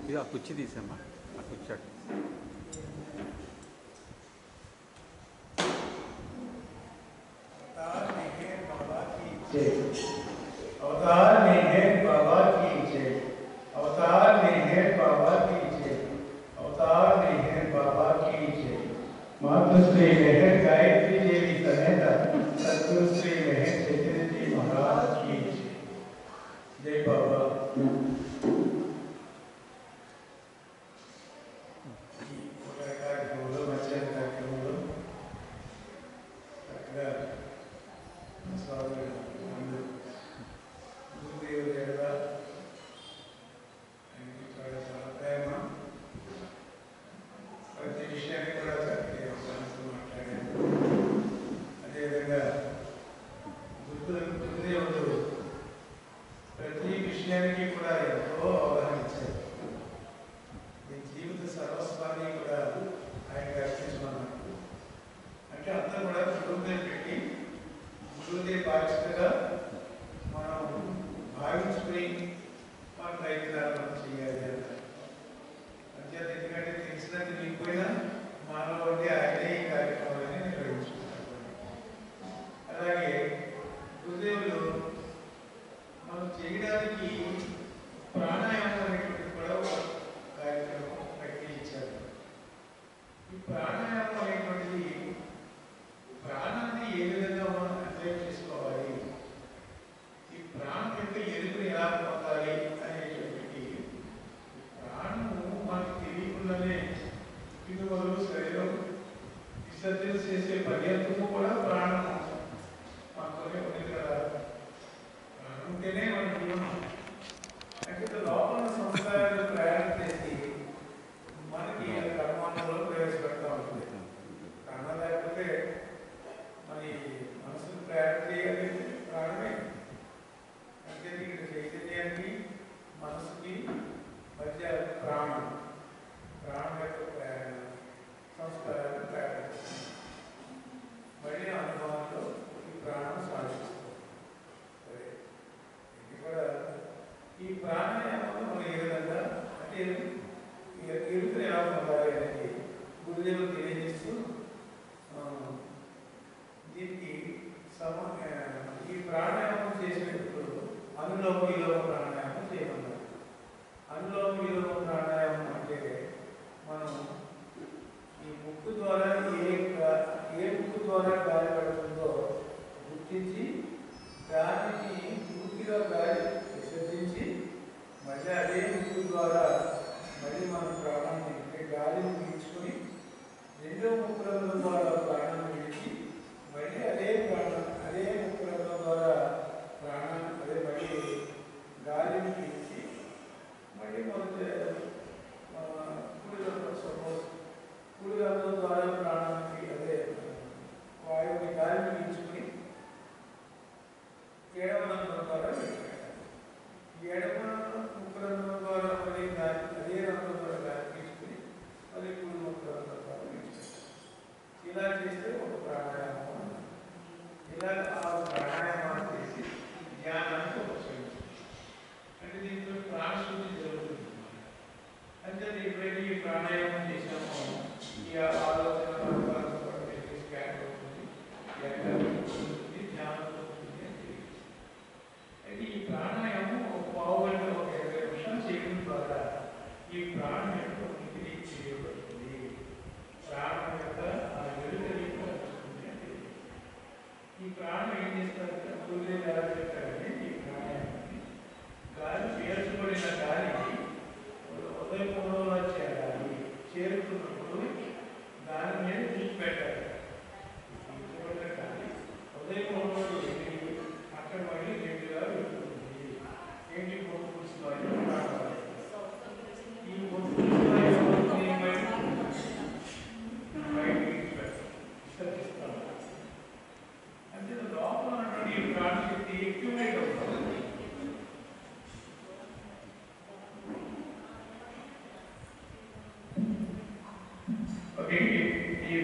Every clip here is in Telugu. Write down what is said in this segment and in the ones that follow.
ఇది ఆ కుర్చీ తీసామ్మా, ఆ కుర్చీ అటు. अवतार मेहर बाबा की जय, अवतार मेहर बाबा की जय, अवतार मेहर बाबा की जय। मातृश्री मेहर गायत्री देवी समेत सद्गुरु श्री मेहर चैतन्य जी महाराज की जय। जय बाबा।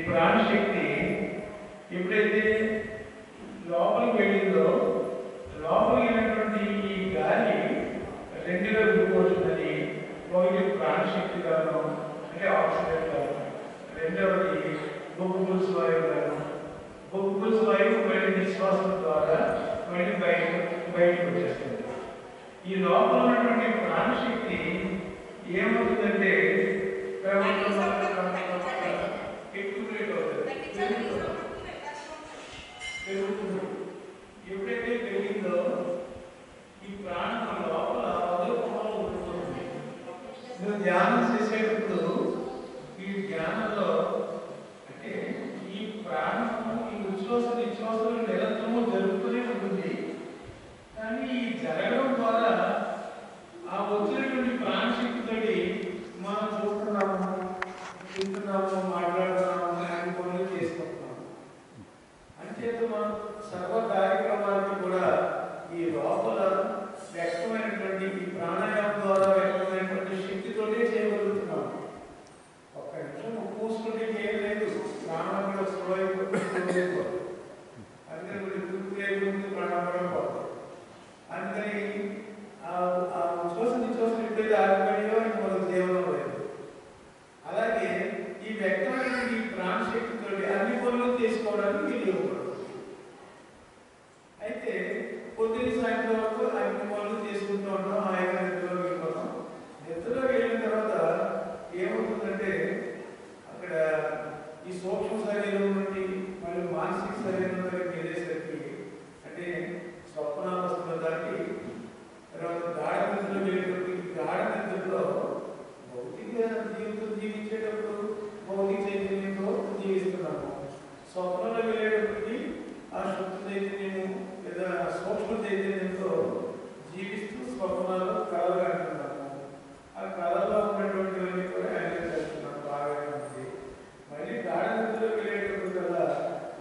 ప్రాణశక్తి ఎప్పుడైతే లోపలికి వెళ్ళిందో లోపలికి వెళ్ళినటువంటి ఈ గాలి రెండుగా విడిపోతున్నది. ఒకటి ప్రాణ మళ్ళీ బయటకు వచ్చేస్తుంది. ఈ లోపల ఉన్నటువంటి ప్రాణశక్తి ఏమవుతుందంటే ఎక్యుములేట్ అవుతుంది, పెరుగుతుంది. ఎప్పుడైతే పెరిగిందో ఈ ప్రాణం లోపల హృదయపంలో ఉంటుంది. నువ్వు ధ్యానం చేసేటప్పుడు ఈ ధ్యానంలో అంటే ఈ ప్రాణము ఈ నిశ్వాసలు నిరంతరము జరుగుతూనే ఉంటుంది. కానీ ఈ జరగడం ద్వారా ఆ వచ్చినటువంటి ప్రాణశక్తితోటి మనం చూస్తున్నాము, తింటున్నాము, మాట్లాడుతున్నాము, అన్ని పనులు చేసుకుంటున్నాము. అంచేత మనం సర్వ కార్యక్రమాలకి కూడా ఈ లోపల వ్యక్తమైనటువంటి ఈ ప్రాణాయామం ద్వారా వ్యక్తమైనటువంటి శక్తితోనే చేయగలుగుతున్నాము. ఒక్క నిమిషం కూర్చుంటే చేయలేదు, ప్రాణం కూడా స్లో అయిపోతుంది. అందుకని వీళ్ళు గుర్తులేకుండా ప్రాణం పోతుంది. అందుకని చూసిన ఎప్పుడైతే ఆగిపోయాయో మనకు జీవనం లేదు. అలాగే ఈ వ్యక్తమైనటువంటి ఈ ప్రాణశక్తితో అన్ని పనులు చేసుకోవడానికి వీలుపడుతుంది. అయితే పొద్దున్న సాయంత్రం వరకు అన్ని పనులు చేసుకుంటూ ఉంటాం, హాయిగా నిద్రలోకి వెళ్ళిపోతాం. నిద్రలోకి వెళ్ళిన తర్వాత ఏమవుతుందంటే అక్కడ ఈ సూక్ష్మ శరీరం నుండి మళ్ళీ మానసిక శరీరం దగ్గరికి వెళ్ళేసరికి అంటే స్వప్నావస్థలో దాటి తర్వాత గాఢ నిద్రలో వెళ్ళేటప్పుడు ఈ గాఢ నిద్రలో భౌతిక జీవితం జీవించేటప్పుడు భౌతిక చైతన్యంతో జీవిస్తున్నాము. స్వప్నంలో వెళ్ళేటప్పటికి ఆ శుద్ధ చైతన్యము లేదా సూక్ష్మ చైతన్యంతో జీవిస్తూ స్వప్నాలు కళలు అంటున్నాము. ఆ కళలో ఉన్నటువంటివన్నీ కూడా ఎంజాయ్ చేస్తున్నాం, బాగానే ఉంది. మళ్ళీ గాఢ నిద్రలో వెళ్ళేటప్పుడు కదా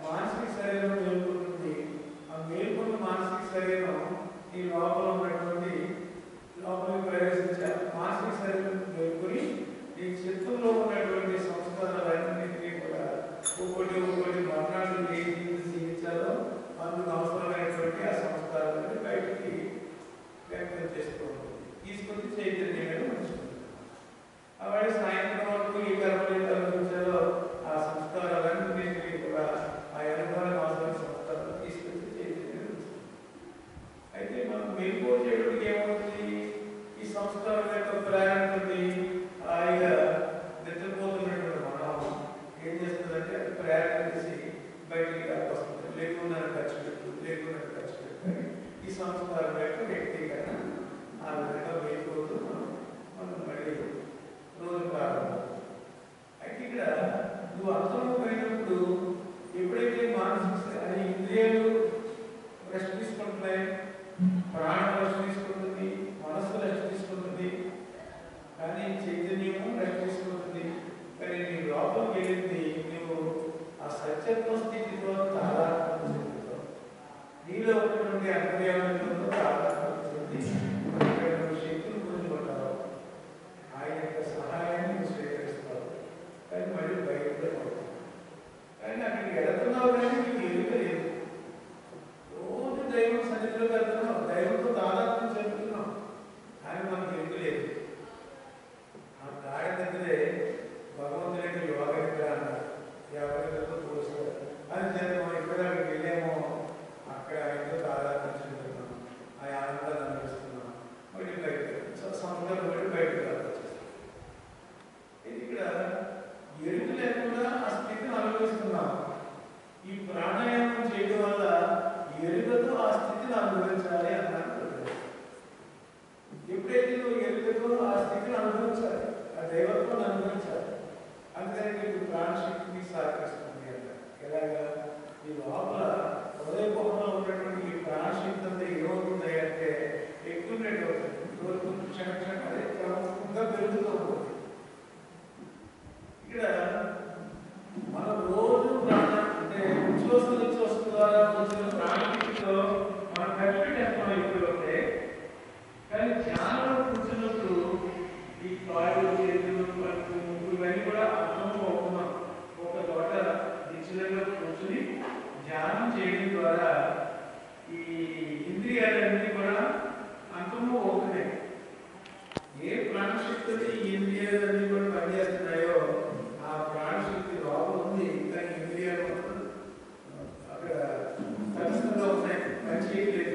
మానసిక శరీరం మేల్కొంటుంది. ఆ మేల్కొన్న మానసిక శరీరం ఈ లోపల ఉన్నటువంటి లోపలికి ప్రవేశించాలి. మానసిక శరీరం మేల్కొని ఈ చిత్తంలో ఉన్నటువంటి సంస్కారాలన్నింటినీ కూడా ఒక్కొక్కటి మరణాలు ఏ జీవించాలో అందుకు అవసరమైనటువంటి ఆ సంస్కారాలని బయటికి వ్యక్తం చేస్తూ ఉంటుంది. తీసుకొచ్చి చైతన్యంగా ఉంచుతుంది. అలాగే సాయంత్రం వరకు ఈ కర్మలు అనుభవించాలో ఆ సంస్కారాలన్నింటినీ కూడా ఆ అనుభవానికి అవసరమైన సంస్కారాలు తీసుకొచ్చి చైతన్యంగా ఉంచుతుంది. అయితే మనం మెలుగు చేయడానికి ఏమవుతుంది? ఈ సంస్కారం యొక్క ప్రేరణతోటి హాయిగా నిద్రపోతున్నటువంటి మనం ఏం చేస్తుందంటే ప్రేరణ చేసి బయటికి వస్తుంది. లేకుండా ఖర్చు పెట్టు ఈ సంస్కారం యొక్క వ్యక్తీకరణ ఆ విధంగా వెళ్ళిపోతూ మనం మళ్ళీ రోజు ప్రారంభం. అయితే ఇక్కడ నువ్వు అంతర్ముఖమైనప్పుడు ఎప్పుడైతే మానసిక అది ఇంద్రియాలు రెస్ట్ తీసుకుంటున్నాయి, ప్రాణం రెస్ట్ తీసుకుంటుంది, మనస్సు రెస్ట్ తీసుకుంటుంది, కానీ చైతన్యము రెస్ట్ తీసుకుంటుంది. కానీ నీ లోపలికి వెళ్ళింది నువ్వు ఆ సత్యత్వ స్థితితో చాలా చెందుతావు. నీలో ఉన్నటువంటి అంతర్యామంతో చాలా చెంది శక్తులు పొందుకుంటావు. ఆయన యొక్క సహాయాన్ని నువ్వు స్వీకరిస్తావు. కానీ మళ్ళీ బయటలో పడతావు. కానీ అక్కడికి వెళుతున్నావు కానీ నీకు ఎదురు లేదు. రోజు దైవం సన్నిధిలోకి వెళ్తున్నావు, దైవంతో తాదాత్మ్యం చెందుతున్నావు, కానీ మనకు ఎదురు లేదు. ఆ గాఢ నిద్రే భగవంతుని యొక్క యోగ నిద్ర అన్నారు. ఎవరితో పోలుస్తారు. అని చేత మనం ఎక్కడ అక్కడికి వెళ్ళామో అక్కడ ఆయనతో తాదాత్మ్యం చెందుతున్నాం, ఆ ఆనందాన్ని అనుభవిస్తున్నాం. మళ్ళీ బయట సంస్కారం బట్టి బయటకు వచ్చేస్తాం. ఇది ఇక్కడ ఎరుకు లేకుండా ఆ స్థితిని అనుభవిస్తున్నాం. ఈ ప్రాణాయామం చేయడం వల్ల ఎరుకతో ఆ స్థితిని అనుభవించాలి అన్నారు. ఎప్పుడైతే నువ్వు ఎరుకతో ఆ స్థితిని అనుభవించాలి, ఆ దైవత్వాన్ని అనుభవించాలి. అందుకని నీకు ప్రాణశక్తిని సహకరిస్తుంది అంటారు. ఎలాగా? ఈ లోపల హృదయపంలో ఉన్నటువంటి ఈ ప్రాణశక్తి అంతా ఏమవుతుంది అంటే ఎక్యుములేట్ అవుతుంది. రోజు క్షణం అదే క్రమంగా పెరుగుతూ ఉంటుంది. ఇక్కడ మనం రోజు ప్రాణ అంటే ఉచ్ఛ్వాస ద్వారా వచ్చిన ప్రాణశక్తితో మనం ఖర్చు పెట్టేస్తాం ఇప్పుడు ఉంటే. కానీ ధ్యానంలో కూర్చున్నప్పుడు ఈ కాళ్ళు చేతులు కడుపు ముక్కు ఇవన్నీ కూడా అర్థం అవుతున్నాం. ఒక చోట నిశ్చితంగా కూర్చుని ధ్యానం చేయడం ద్వారా ఈ ఇంద్రియాలన్నీ కూడా అంతము అవుతున్నాయి. ఏ ప్రాణశక్తి ఈ ఇంద్రియాలన్నీ కూడా పనిచేస్తున్నాయో ఆ ప్రాణశక్తి లోపల ఉంది. కానీ ఇంద్రియాలు అక్కడ తటస్థంగా ఉన్నాయి, పని చేయట్లేదు.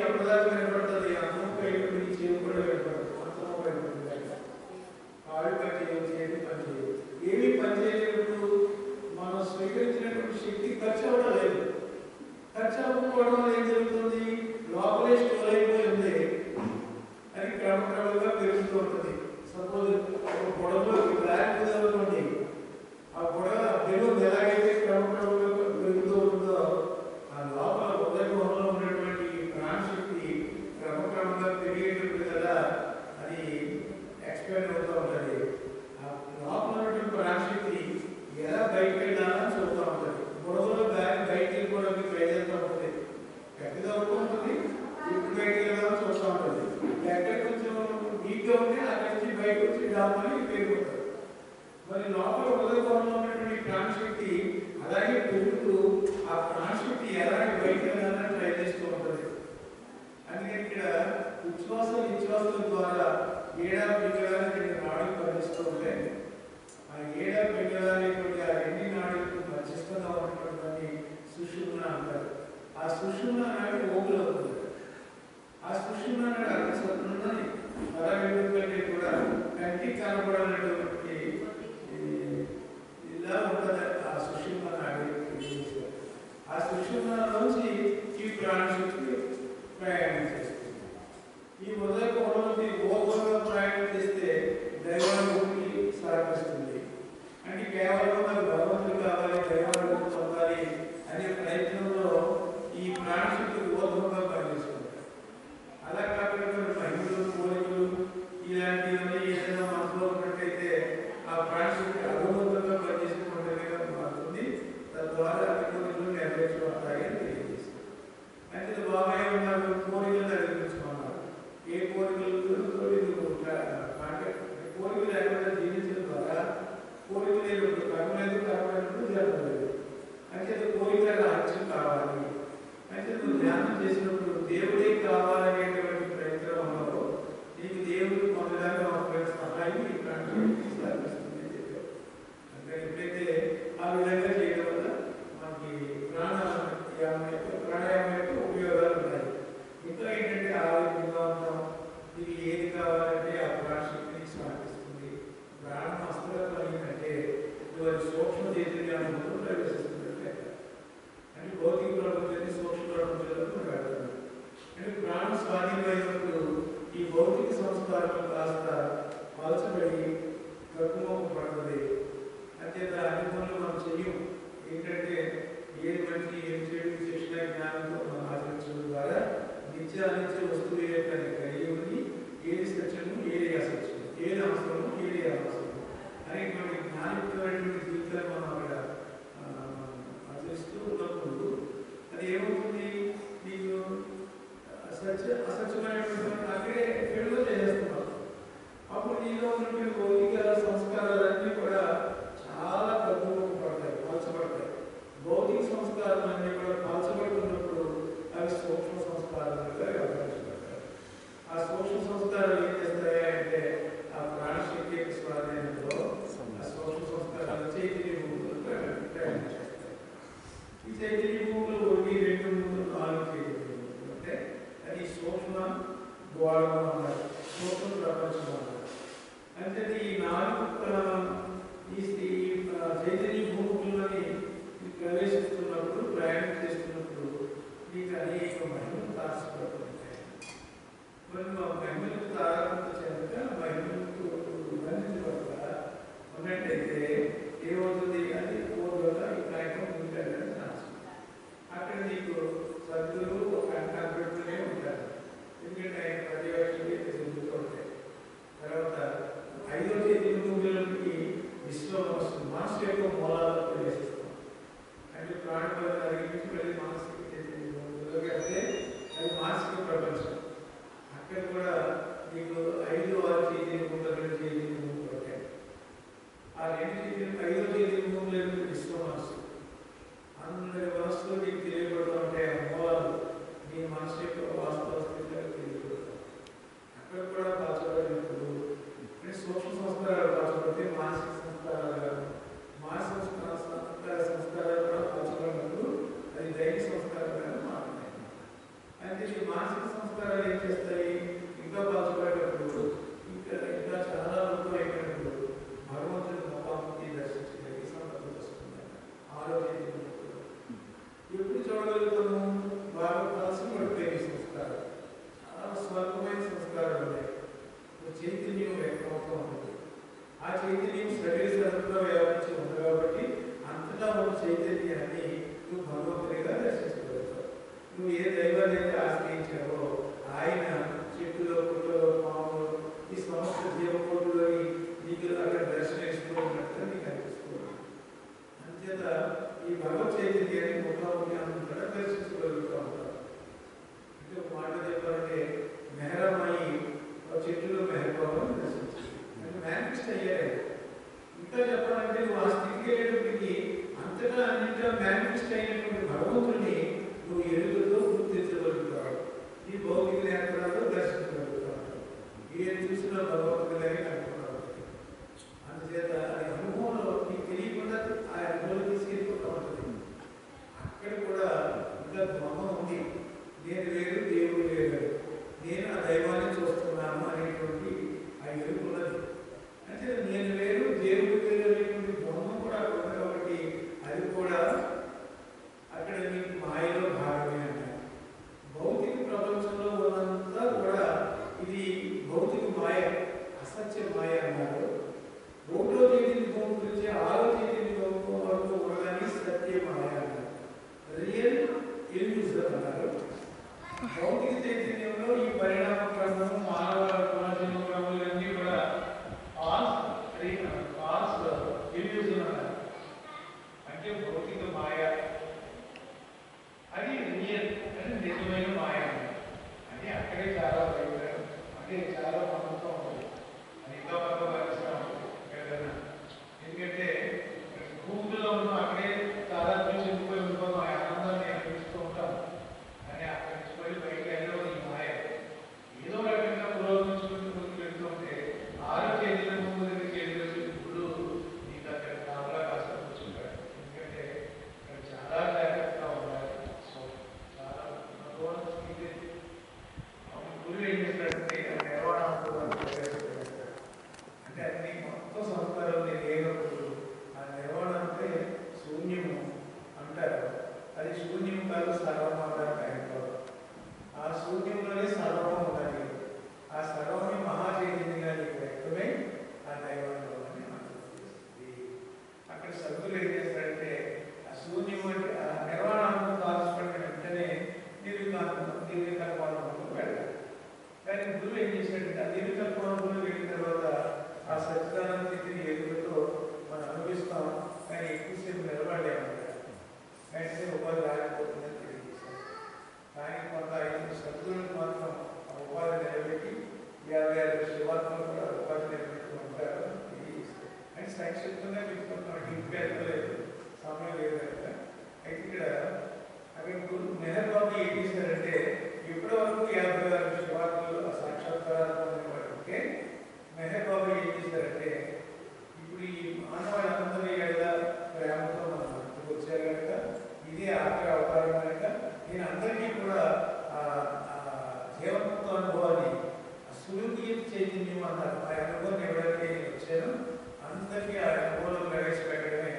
అప్పటిదాకా వినపడుతుంది, అన్నం అయిపోయి చేతి కూడా వినపడుతుంది, అంతమో అయిపోతుంది. కాళ్ళు పని చేయవు, చేతి పని చేయవు, ఏమీ పని చేయలేనప్పుడు మనం స్వీకరించినటువంటి శక్తి ఖర్చు అవ్వడం లేదు. ఖర్చు అవ్వకపోవడం వల్ల ఏం జరుగుతుంది? లోపలే స్టోర్ అయిపోయి ఉంది, అది క్రమక్రమంగా పెరుగుతూ ఉంటుంది. సపోజ్ ఒక గొడవలో బ్లాక్ ఉందనుకోండి, ఆ గొడవ బెలూన్ ఎలాగైతే క్రమక్రమంగా పెరుగుతూ ఉంటుందో ఆ లోపల హృదయంలో ఉన్నటువంటి ప్రాణశక్తి క్రమక్రమంగా పెరిగేటప్పుడు కదా అది ఎక్స్పాండ్ అవుతూ ఉంటుంది. ఆ లోపల ఉన్నటువంటి ప్రాణశక్తి ఎలా బయటకు వెళ్ళాలని చూస్తూ ఉంటుంది. గొడవలో బయటకి వెళ్ళిపోవడానికి ట్రై చేస్తూ ఉంటుంది, గట్టిగా అవుతూ ఉంటుంది, ఇప్పుడు బయటకు వెళ్ళాలని చూస్తూ ఉంటుంది. ఎక్కడ కొంచెం వీక్గా ఉంటే అక్కడి నుంచి బయట వచ్చి డామని పెరిగిపోతారు. మరి లోపల హృదయంలో ఉన్నటువంటి ప్రాణశక్తి అలాగే పెరుగుతూ ఆ ప్రాణశక్తి ఎలాంటి బయటకు వెళ్ళాలని ట్రై చేస్తూ ఉంటుంది. అందుకని ఇక్కడ విశ్వాసం ద్వారా ఏడా పింగళాన్ని రెండు నాడులు పనిస్తూ ఉంటాయి. ఆ ఏడా పింగళానేటువంటి ఆ రెండు నాడులకు మధ్యస్థంగా ఉన్నటువంటి దాన్ని సుషుమ్న అంటారు. ఆ సుషుమ్న నాడు ఓపులు అవుతుంది. ఆ సుషుమ్న నాడు అర్థసత్తున్నది పరమేందుకంటే కూడా కంటికి కనబడాలనేటువంటి ఇలా ఉంటుంది. ఆ సుషుమ్న నాడు ఆ సుషుమ్నలోంచి ఈ ప్రాణశక్తి ప్రయాణం చేస్తుంది. ఈ హృదయ కోణంలోకి ఓవర్గా ప్రయాణం చేస్తే దైవానుభూతి సాధిస్తుంది. అంటే కేవలం నాకు భగవంతుడు కావాలి, దైవానుభూతి పొందాలి అనే ప్రయత్నంలో ఈ ప్రాణశక్తి ఓర్వంగా పనిచేస్తుంది. అలా కాకుండా మహిళలు, కోరికలు ఇలాంటివన్నీ ఏదైనా మనసులో ఉన్నట్టయితే ఆ ప్రాణశక్తి అగౌరవంగా పనిచేసుకుంటేగా మారుతుంది. తద్వారా అన్ని కోరికలు నెరవేర్చబడతాయని తెలియజేస్తుంది. అంటే బాబాయ్ ఉన్నారు, కోరికలు నెరవేర్చుకున్నారు. ఏ కోరికలు కోరికలు లేకుండా జీవించడం ద్వారా కోరిక లేనప్పుడు కర్మలేదు జరగలేదు. అంటే కోరిక రాజ్యం కావాలి అంటే నువ్వు ధ్యానం చేసినప్పుడు దేవుడే కావాలనేటువంటి ప్రయత్నంలో నీకు దేవుడు పొందడానికి ఒక సహాయం ఈ ప్రాణానికి సాధిస్తుంది చెప్పారు. అంటే ఎప్పుడైతే ఆ విధంగా చేయడం వల్ల మనకి ప్రాణాయామం యొక్క ఉపయోగాలు ఉన్నాయి. ఇంకా ఏంటంటే ఆరోగ్యంగా ఉంటాం. నీకు ఏది కావాలంటే ఆ ప్రాణశక్తిని సాధిస్తుంది. ప్రాణం అస్త్రం కలిగిందంటే నువ్వు అది సూక్ష్మ చైతన్యంలో ప్రవేశిస్తున్నట్లే. అంటే భౌతిక ప్రపంచాన్ని సూక్ష్మ ప్రపంచంలో పెడతాడు. అంటే ప్రాణం స్వాధీనమైనప్పుడు ఈ భౌతిక సంస్కారం కాస్త మలచబడి తగ్గుమోహం పడుతుంది. అంతేత అన్ని పనులు మనం చెయ్యం. ఏంటంటే ఏది మంచి ఏది చెడు శిక్షణ జ్ఞానంతో మనం ఆచరించడం ద్వారా నిత్యానిత్య వస్తువు యొక్క కలిగి ఉంది. ఏది సత్యము, ఏది అసత్యము, ఏది అవసరము, ఏది అవసరము అనేటువంటి జ్ఞానయుక్తమైనటువంటి జీవితాన్ని మనం అక్కడ ఆచరిస్తూ ఉన్నప్పుడు అది ఏమవుతుంది? నీకు అసత్యమైనటువంటి అక్కడే ఫెయిల్గా చేసేస్తున్నాం. అప్పుడు నీలో ఉన్నటువంటి భౌతిక సంస్కారాలన్నీ కూడా చాలా పడతాయి, పలచబడతాయి. భౌతిక సంస్కారాలన్నీ కూడా పలచబడుతున్నప్పుడు అవి సూక్ష్మ సంస్కారాలుగా వ్యవహరించబడతాయి. ఆ సూక్ష్మ సంస్కారాలు ఏం చేస్తాయి అంటే ఆ ప్రాణశక్తి యొక్క స్వాధీనంలో ఆ సూక్ష్మ సంస్కారాలు చైతన్య భూములు ప్రయాణం చేస్తాయి. ఈ చైతన్య భూములు 1, 2, 3, 4 చైతన్య భూములు అంటే అది సూక్ష్మ గోళం అన్నారు, సూక్ష్మ ప్రపంచం అన్నారు. అంటే ఈ 4 చైతన్య భూములని ప్రవేశిస్తున్నప్పుడు, ప్రయాణం చేస్తున్నప్పుడు నీకు అనేక మహిళలు తారసపడుతుంటాయి. మరి మా మహిళలకు తారకంతో చెందక మహిళలకు బంధించబడతా ఉన్నట్టయితే ఏమవుతుంది? అది పూర్వగా ఈ కార్యక్రమం ఉంటాడని ఛాన్స్. అక్కడ నీకు సభ్యులు ఒక కనపెడుతూనే ఉంటారు. ఎందుకంటే ఆయన పర్యవేక్షణ జరుగుతూ ఉంటాయి. తర్వాత 5వ చైతన్య భూములకి విశ్వమనస్సు మనసు యొక్క మూలాలను ప్రవేశిస్తాం. అంటే ప్రాణపద కలిగించి మానసిక చైతన్య భూములు వెళ్తే అది మానసిక సంస్కారాలు ఏం చేస్తాయి? ఇంకా పంచబడేటప్పుడు ఇంకా ఇంకా చాలా లోపల అయినప్పుడు భగవంతుని ముఖాముఖి దర్శించగలిగే సందర్భం వస్తుంది. ఆలోచన ఎప్పుడు చూడగలుగుతాము? బాగా కలిసి పడిపోయిన సంస్కారం, చాలా స్వల్పమైన సంస్కారాలు ఉన్నాయి. చైతన్యం వ్యక్తమవుతూ ఉంటుంది. ఆ చైతన్యం శరీర సరుకులో వ్యాపించి ఉంది కాబట్టి అంతటా ఉన్న చైతన్యాన్ని నువ్వు భగవంతుడిగా దర్శించగలుగుతావు. నువ్వు ఏ దైవాన్ని అయితే ఆశ్రయించావో ఆయన చెట్టులో, పుట్టలో, పాములో, ఈ సమస్త జీవకోటులోని నీకు అక్కడ దర్శనమిస్తూ ఉన్నట్టుగా నీకు అనిపిస్తుంది. అంచేత ఈ భగవత్ చైతన్యాన్ని ముఖాముఖి అంతటా దర్శించగలుగుతూ ఉంటారు. అంటే ఒక మాట చెప్పాలంటే మెహరమాయి చెట్టులో మెహర్బాబుని దర్శించింది అంటే మేనిఫెస్ట్ అయ్యారు. ఇంకా చెప్పాలంటే నువ్వు ఆ స్థితికి వెళ్ళేటప్పటికి అంతటా అన్నింటిగా మేనిఫెస్ట్ అయినటువంటి భగవంతుడిని నువ్వు ఎరుకతో గుర్తించగలుగుతావు. ఈ భౌతిక నేత్రాల్లో దర్శించగలుగుతావు. ఏం చూసినా భగవంతుడిగానే కనుక్కున్నావు. అందుచేత అది అనుభవంలో నీకు తెలియకుండా ఆ అనుభవం తీసుకెళ్ళిపోతూ ఉంటుంది. అక్కడ కూడా ఇంకా ద్వంద్వం ఉంది. నేను వేరు, దేవుడు వేరు, నేను ఆ దైవాన్ని చూస్తున్నాను అనేటువంటి ఆ ఎరుకున్నది. అంటే నేను వేరు, దేవుడు వేరు అనేటువంటి ద్వంద్వం కూడా ఉంది కాబట్టి అది కూడా అక్కడ మీకు మాయలో భాగమే అంటారు. భౌతిక ప్రపంచంలో ఉన్నంతా కూడా ఇది భౌతిక మాయ, అసత్య మాయ అన్నారు. ఒకటో చైతన్యం గురించి ఆరో చైతన్యం వరకు ఉన్నదాన్ని సత్య మాయ అన్నారు. రియల్ ఇల్యూజన్ అన్నారు. భౌతిక చైతన్యంలో ఈ పరిణామ క్రమము, మానవ పునర్జన్మ క్రమాలన్నీ కూడా ఇల్యూజన్ అన్నారు. అంటే భౌతిక మాయ, అది రియల్ అంటే నిజమైన మాయ అని అక్కడే చాలా భయపడారు. అంటే చాలా నమ్మకం ఉంటుంది. అది ఇంకా మనకు పరిశ్రమ ఎందుకంటే భూమిలో ఉన్న అక్కడే చాలా చెందిపోయి ఉండిపోతాం. ఆ ఆనందాన్ని అనిపిస్తూ ఉంటాం. కానీ అక్కడి నుంచి పోయి బయటకు వెళ్ళడం ఈ మాయ ఏదో రకంగా పురోగమించుకుంటూ ముందుకు వెళ్తూ ఉంటే ఆరోగ్య ముందు దగ్గరికి వెళ్ళి ఇప్పుడు నీకు అక్కడ కావలా కాస్త కూర్చుంటాడు. ఎందుకంటే అక్కడ చాలా జాగ్రత్తగా ఉండాలి. సో చాలా గురువు ఏం చేస్తాడంటే నిర్వహణ అంటే అన్ని మొత్తం సంస్కారం లేనప్పుడు ఆ నిర్వహణ అంటే శూన్యము అంటారు. అది శూన్యం కాదు, సర్వం అంటారు. ఆయనలో ఆ శూన్యంలోనే సర్వం ఉండాలి. ఆ సర్వాన్ని మహాచైతన్యంగా నీకు వ్యక్తమై ఆ దైవంలో అని మనకు తెలుస్తుంది. అక్కడ సద్గురు ఏం చేస్తాడంటే ఆ శూన్యం అంటే ఆ నిర్వాణాన్ని కాల్చుకున్న వెంటనే నిర్వికల్పాలను పెడతాడు. కానీ గురువు ఏం చేశాడంటే ఆ నిర్వికల్పాలను వెళ్ళిన తర్వాత ఆ సత్యానంద స్థితిని ఎదుగుతో మనం అనుభవిస్తాం. కానీ ఎక్కువసేపు నిలబడలేమంటారు. వెంటనే ఉపాధి రాకపోతుందని తెలియజేశారు. కానీ కొంత 5 సద్గురులకు మాత్రం ఆ ఉపాధి నిలబెట్టి 56 శివాత్మలు కూడా ఉపాధి నిలబెట్టుకుని ఉంటారు. అని సంక్షిప్తంగా చెప్పుకుంటున్నాం. ఇంటికి వెళ్ళలేదు, సమయం లేదు కదా. అయితే ఇక్కడ అక్కడ గురు మెహర్బాబు ఏం చేశారంటే ఇప్పటి వరకు 56 శివాత్మలు సాక్షాత్కారాలు ఉంటే మెహర్బాబు ఏం చేశారంటే ఇప్పుడు ఈ మానవాళ్ళందరి ఎలా ప్రేమతో మనం వచ్చారు కనుక ఇదే ఆఖరి అవతారం కనుక నేను అందరికీ కూడా జీవనముక్త అనుభవాన్ని సులుతీయ చైతన్యం అన్నారు. ఆ అనుభవాన్ని ఎవరైతే నేను వచ్చానో అందరికీ ఆ అనుభవంలో ప్రవేశపెట్టడమే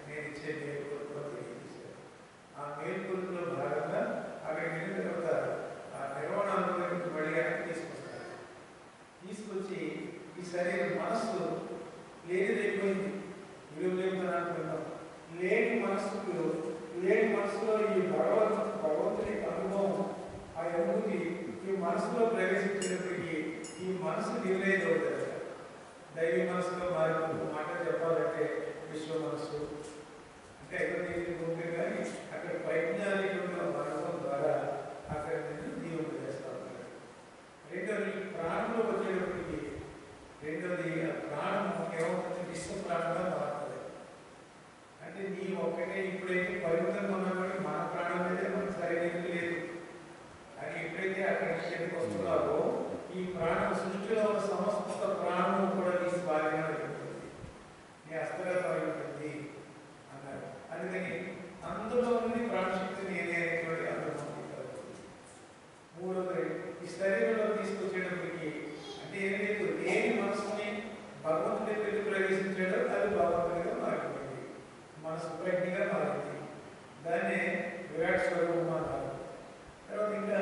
నేను ఇచ్చే మేలుకొలుపులో తెలియజేశాను. ఆ మేలుకొలుపులో భాగంగా అక్కడికి వెళ్ళిన తర్వాత ఆ నిర్వహణ అనుభవం నుంచి మళ్ళీ తీసుకొస్తారు. తీసుకొచ్చి ఈ శరీరం మనస్సు లేనిదైపోయింది. విలువ లేదనుకుంటాం. లేని మనసులో ఈ భగవంతుని అనుభవం, ఆ అనుభూతి ఈ మనసులో ప్రవేశించినప్పటికీ ఈ మనసు నిర్ణయం అవుతుంది. దైవీ మనసులో మారిపోతుంది. మాట చెప్పాలంటే విశ్వ మనసు అంటే ఎవరి ఉంటుంది. కానీ అక్కడ వైజ్ఞానికంగా మారడం ద్వారా అక్కడ నేను దీవుడు చేస్తా ఉంటాను. రెండోది ప్రాణంలో వచ్చేటప్పటికి రెండోది ప్రాణం ఏమవుతుంది? విశ్వ ప్రాణంగా మారుతుంది. అంటే నీ ఒక్కటే ఇప్పుడైతే పరిమితంగా ఉన్నప్పుడు మన ప్రాణం అయితే మనకు సరైనది లేదు. అని ఎప్పుడైతే అక్కడ క్షేత్రికి వస్తున్నారో ఈ ప్రాణం సృష్టిలో ఉన్న సమస్త ప్రాణం కూడా నీ స్వాధీనం అయిపోతుంది, నీ హస్తగతం అయిపోతుంది అన్నారు. అందుకని అందులో నుండి ప్రాణశక్తి నేనే అనేటువంటి అనుభవం. మూడోది ఈ ఈ శరీరంలో తీసుకొచ్చేటప్పటికి అంటే ఏం లేదు, దేని మనసుని భగవంతుడి దగ్గరికి ప్రవేశించాడో అది భగవంతుడిగా మారిపోయింది, మనసు ప్రజ్ఞగా మారింది. దాన్ని విరాట్ స్వరూపం అన్నారు. తర్వాత ఇంకా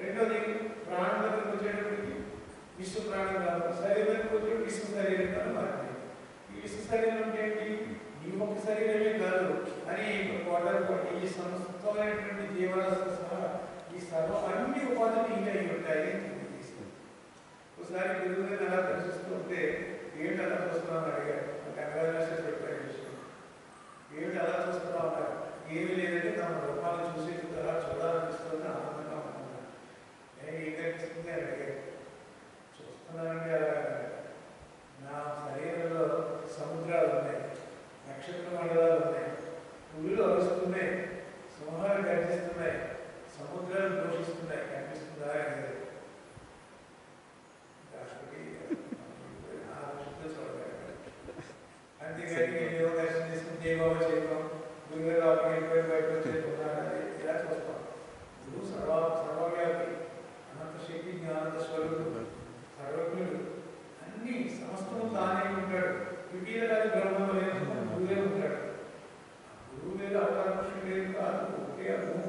రెండోది ప్రాణం దగ్గరికి వచ్చేటప్పటికి విశ్వ ప్రాణం కాదు, శరీరం దగ్గరికి వచ్చేటప్పుడు విశ్వ శరీరంగా మారింది. ఈ విశ్వ శరీరం అంటే ఏంటి? ఈ ఒక్క శరీరమే కాదు అని కోటాలు ఈ సమస్తమైనటువంటి జీవరాశులు సహా ఈ సర్వం అన్ని ఉపాధులు ఇంకా అయి ఉంటాయి అని తెలియజేస్తుంది. ఒకసారి గురువు గారిని అలా దర్శిస్తూ ఉంటే ఏమిటి అలా చూస్తున్నామని అడిగారు. గంగాధర చెప్పారు విషయం, ఏమిటి అలా చూస్తున్నాం అన్నారు. ఏమీ లేదంటే తమ రూపాలను చూసేందుకు అలా చూడాలనిపిస్తుంది, ఆనందంగా ఉంటున్నారు. ఏం కనిపిస్తుంది అని అడిగారు. చూస్తున్నానండి అలా నా శరీరంలో సముద్రాలు ఉన్నాయి, నక్షత్ర మండలాలు ఉన్నాయి, పులులు అరుస్తున్నాయి, సింహాలు గర్జిస్తున్నాయి, సముద్రాలు ఘోషిస్తున్నాయి, కనిపిస్తుందా అనేది అంతేగాని ఏదో దర్శనం చేసుకుని జయబాబా చేయడం, గురుగారు ఆపరేట్ బయట వచ్చేస్తున్నారని ఇలా చూస్తాం. గురువు సర్వవ్యాపి, అనంత శక్తి, జ్ఞానంత స్వరూపుడు, సర్వజ్ఞుడు, అన్ని సమస్తము తానే ఉంటాడు. ద్వితీయ కాదు బ్రహ్మ లేదు, గురువే ఉంటాడు. గురువు లేదు, అవతార పురుషుడు లేదు కాదు, ఒకే అర్థం.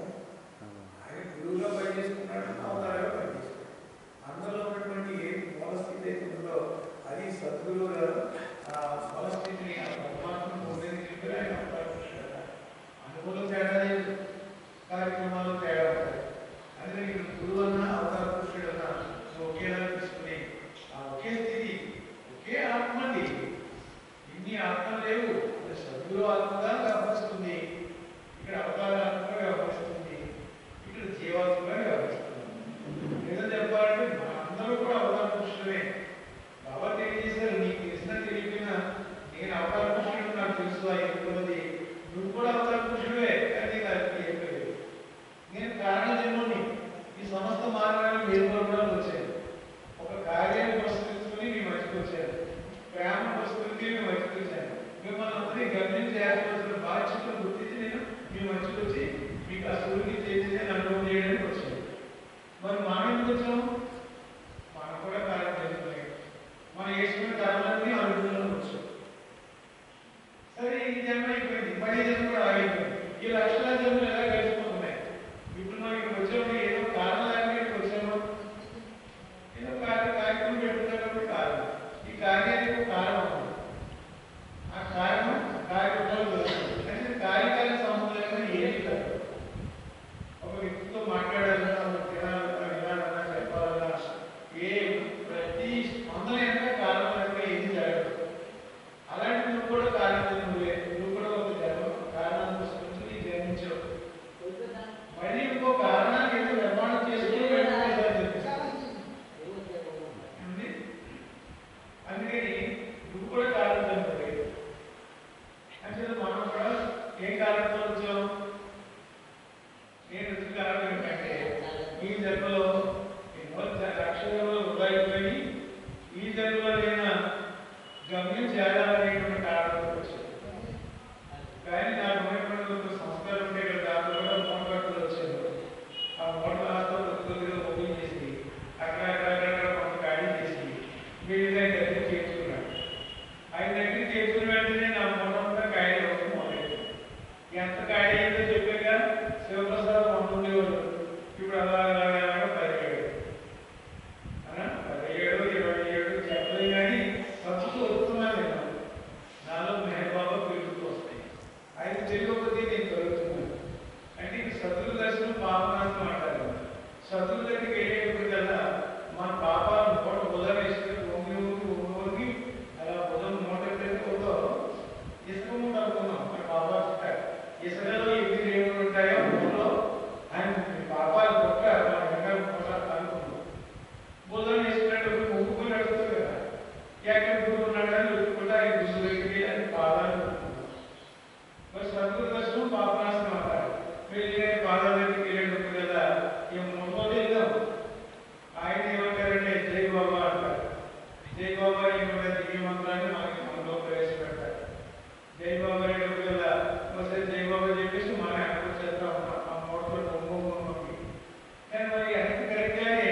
ఆయన గురువుగా పనిచేసుకున్నాడు, అవతారంగా పనిచేసుకున్నాడు. అందులో ఉన్నటువంటి ఏ మూల స్థితి అయితే ఉందో అది సద్గురువు గారు ఆ మూల స్థితిని పరమాత్మను పొందేది చెప్పి ఆయన అవతార పురుషుడు. అనుకూలం తేడా లేదు, కార్యక్రమాలు తేడా ఉంటాయి. అందుకని గురువు అన్నా అవతార పురుషుడు అన్నా ఒకేలా తీసుకుని ఆ ఒకే స్థితి, ఒకే ఆత్మది. ఇన్ని ఆత్మలు లేవు, సద్గురు ఆత్మగా వ్యవహరిస్తుంది, ఇక్కడ అవతార ఆత్మగా వ్యవహరిస్తుంది, ఇక్కడ జీవాత్మగా వ్యవహరిస్తుంది. ఏదో చెప్పాలంటే మన అందరూ కూడా అవతార పురుషులే. బాబా తెలియజేశారు, నీకు తెలిసినా తెలియకపోయినా నేను అవతార పురుషుడు నాకు తెలుసు అయిపోతుంది, నువ్వు కూడా అవతార పురుషుడే, కానీ నాకు చెప్పలేదు. నేను కారణ జన్మని, ఈ సమస్త మార్గాన్ని మేల్కొనడానికి వచ్చాను. ఒక కార్యాన్ని పురస్కరించుకుని మీ మధ్యకి వచ్చాను, ప్రేమ పురస్కరించి మీ మధ్యకి వచ్చాను. మిమ్మల్ని అందరినీ గమ్యం చేయాల్సిన బాధ్యతను గుర్తించి నేను మీ మధ్యకి వచ్చి మీకు ఆ సూర్యుడికి చేసి అనుభవం చేయడానికి వచ్చాను. మరి మనం ఎందుకు వచ్చాము? మనం కూడా కారణం చేసుకున్నాయి, మనం వేసుకున్న కర్మలన్నీ అనుభవంలో వచ్చాం. సరే, ఈ జన్మ అయిపోయింది, మళ్ళీ జన్మ కూడా ఆగిపోయింది. ఈ లక్షల జన్మలు ఎలా గడిచిపోతున్నాయి? ఇప్పుడు మనం ఇక్కడ వచ్చాము, ఏదో కారణం లేకపోతే వచ్చాము, ఏదో కార్యక్రమం పెట్టుకున్నప్పుడు కారణం. ఈ కార్యానికి ఒక కారణం ఉంది, ఆ కారణం కార్యక్రమాలు అంటే కార్యకాల సంబంధం లేకుండా ఏది కాదు. ఒక వ్యక్తితో మాట్లాడాలన్నా, తినాలన్నా, వినాలన్నా, చెప్పాలన్నా ఏ ప్రతి స్పందన యొక్క కారణం లేకుండా ఏది జరగదు. అలాంటి నువ్వు కూడా కారణం, నువ్వు కూడా ఒక జన్మ కారణాన్ని పురస్కరించి నీకు జన్మించావు. మళ్ళీ ఇంకో కారణాన్ని ఏదో నిర్మాణం చేసుకుని అందుకని నువ్వు కూడా కారణం జన్మలేదు. అంటే మనం కూడా ఏ కారణంతో వచ్చాం? నేను వచ్చి కారణం ఏంటంటే ఈ జన్మలో ఎన్నో లక్షలు వృధాయిపోయి ఈ జన్మలో నేను గమ్యం చేయాలనేటువంటి కారణంతో వచ్చాను. కానీ నాకు ఉన్నటువంటి సంస్కారం ఉంటే ఇక్కడ దాంట్లో కూడా మూటలు వచ్చాను. ఆ మూటల కొద్దిగా ఓపెన్ చేసి అక్కడ కొంత ఖాళీ చేసి వీళ్ళ దగ్గర చేర్చుకున్నాడు. ఆయన దగ్గర చేర్చుకున్న వెంటనే నా మూట అంతా ఖాళీ అవుతుంది మొదలైంది. ఎంత ఖాళీ అయిందో చెప్పాక శివప్రసాద్ ఉండేవాడు, ఇప్పుడు అలాగా 17, 27 చెప్పలేదు. కానీ ఖర్చుతో వస్తున్నాను నేను, నాలో మెహబాబా పెరుగుతూ వస్తాయి. ఆయన తెలియకపోతే నేను కలుగుతున్నాను. అంటే ఇది శత్రుల దర్శనం పాపనాశనం అంటారు. శత్రుల దగ్గరికి వెళ్ళేటప్పుడు కదా మన పాపాలు మూట బుధం వేసుకుని ఒంగి అలా బుధం మూట ఎప్పుడైతే ఇసుక మూట అనుకున్నాం. మన పాపాలు ఉంటాయి, ఇసుకలో ఎన్ని దేవుడు ఉంటాయో మూటలో ఆయన పాపాలు కొట్ట మన వెనక మూట అనుకున్నాం. బుధం వేసుకునేటప్పుడు మొక్కుకుని అడుగుతుంది కదా, ఎక్కడ గురువు ఉన్నాడు అని వెతుక్కుంటే ఆయన గురువు దగ్గరికి అది పాదాలు పెట్టుకున్నాం. మరి సద్గురు దర్శనం పాపనాశనం అంటారు. వెళ్ళే పాదాల దగ్గరికి వెళ్ళేటప్పుడు కదా ఈ మూటలో వెళ్దాం. ఆయన ఏమంటారంటే జై బాబా అంటారు. జై బాబా ఏమంటారు? దివ్య మంత్రాన్ని మనలో ప్రవేశపెడతారు. జై బాబా అనేటప్పుడు కదా ఒకసారి జై బాబా చెప్పేసి మనం వెనక చేస్తా ఉంటాం ఆ మూటలో బొమ్మ. కానీ మరి వెనక్కి కరెక్ట్గానే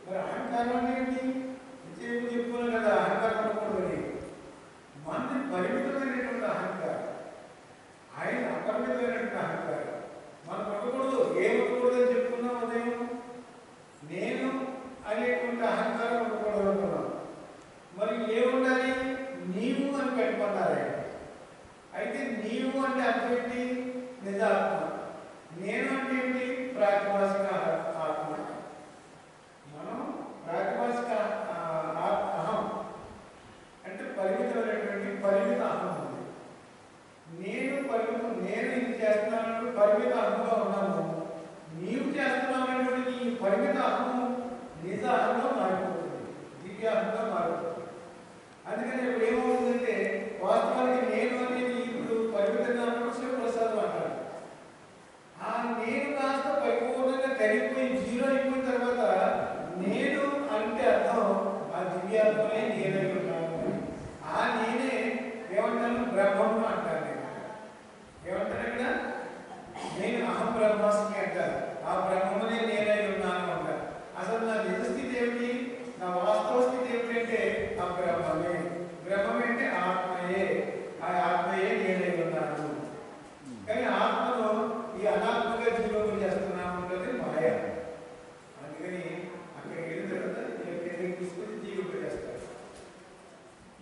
మరి అహంకారం అంటే ఏంటి? చెప్పుకున్నాం కదా, అహంకారం ఉండకూడదని. మనది పరిమితమైనటువంటి అహంకారం, ఆయన అపరిమితమైనటువంటి అహంకారం. మనం ఉండకూడదు. ఏమనకూడదు అని చెప్పుకున్నాం ఉదయం. నేను అనేటువంటి అహంకారం ఉండకూడదు అనుకున్నాం. మరి ఏముండాలి? నీవు అని పెట్టుకున్నారు ఆయన. అయితే నీవు అంటే అర్థం ఏంటి? నిజాత్మ. నేను అంటే ఏంటి? ప్రాతిభాసిక ఆత్మ. మనం ప్రాతిభాసిక అహం అంటే పరిమితమైనటువంటి పరిమిత అహం ఉంది. నేను పరిమితం, నేను ఇది చేస్తున్నాను పరిమిత అహంగా ఉన్నాము. నీవు చేస్తున్నామనేటువంటి ఈ పరిమిత అహం నిజ అహంగా మారిపోతుంది, దివ్య అహంగా మారిపోతుంది. అందుకని ఇప్పుడు ఏమవుతుందంటే వాస్తవానికి నేను అనేది ఇప్పుడు పరిమితంగా ఉన్నప్పుడు శివప్రసాదం అంటారు. ఆ నేను కాస్త పరిపూర్ణంగా కరిగిపోయి జీరో అయిపోయిన తర్వాత నేను అంటే అర్థం ఆ దివ్యాత్మనే నేనై ఉన్నాను. ఆ నేనే ఏమంటాను? బ్రహ్మము అంటాను. నేను ఏమంటాను ఇక్కడ? నేను అహం బ్రహ్మాస్మి అంటాను. ఆ బ్రహ్మమునే నేనై ఉన్నాను అంటాను. అసలు నా నిజస్థితి ఏమిటి? నా వాస్తవ స్థితి ఏమిటంటే ఆ బ్రహ్మమే. బ్రహ్మమే అంటే ఆత్మయే. ఆ ఆత్మయే నేనై ఉన్నాను. కానీ ఆత్మను ఈ అనాత్మగా జీవనం చేస్తున్నాము ఉంటుంది మాయ. అందుకని అక్కడికి వెళ్ళిన తర్వాత కిందకి తీసుకొని జీవింప చేస్తారు.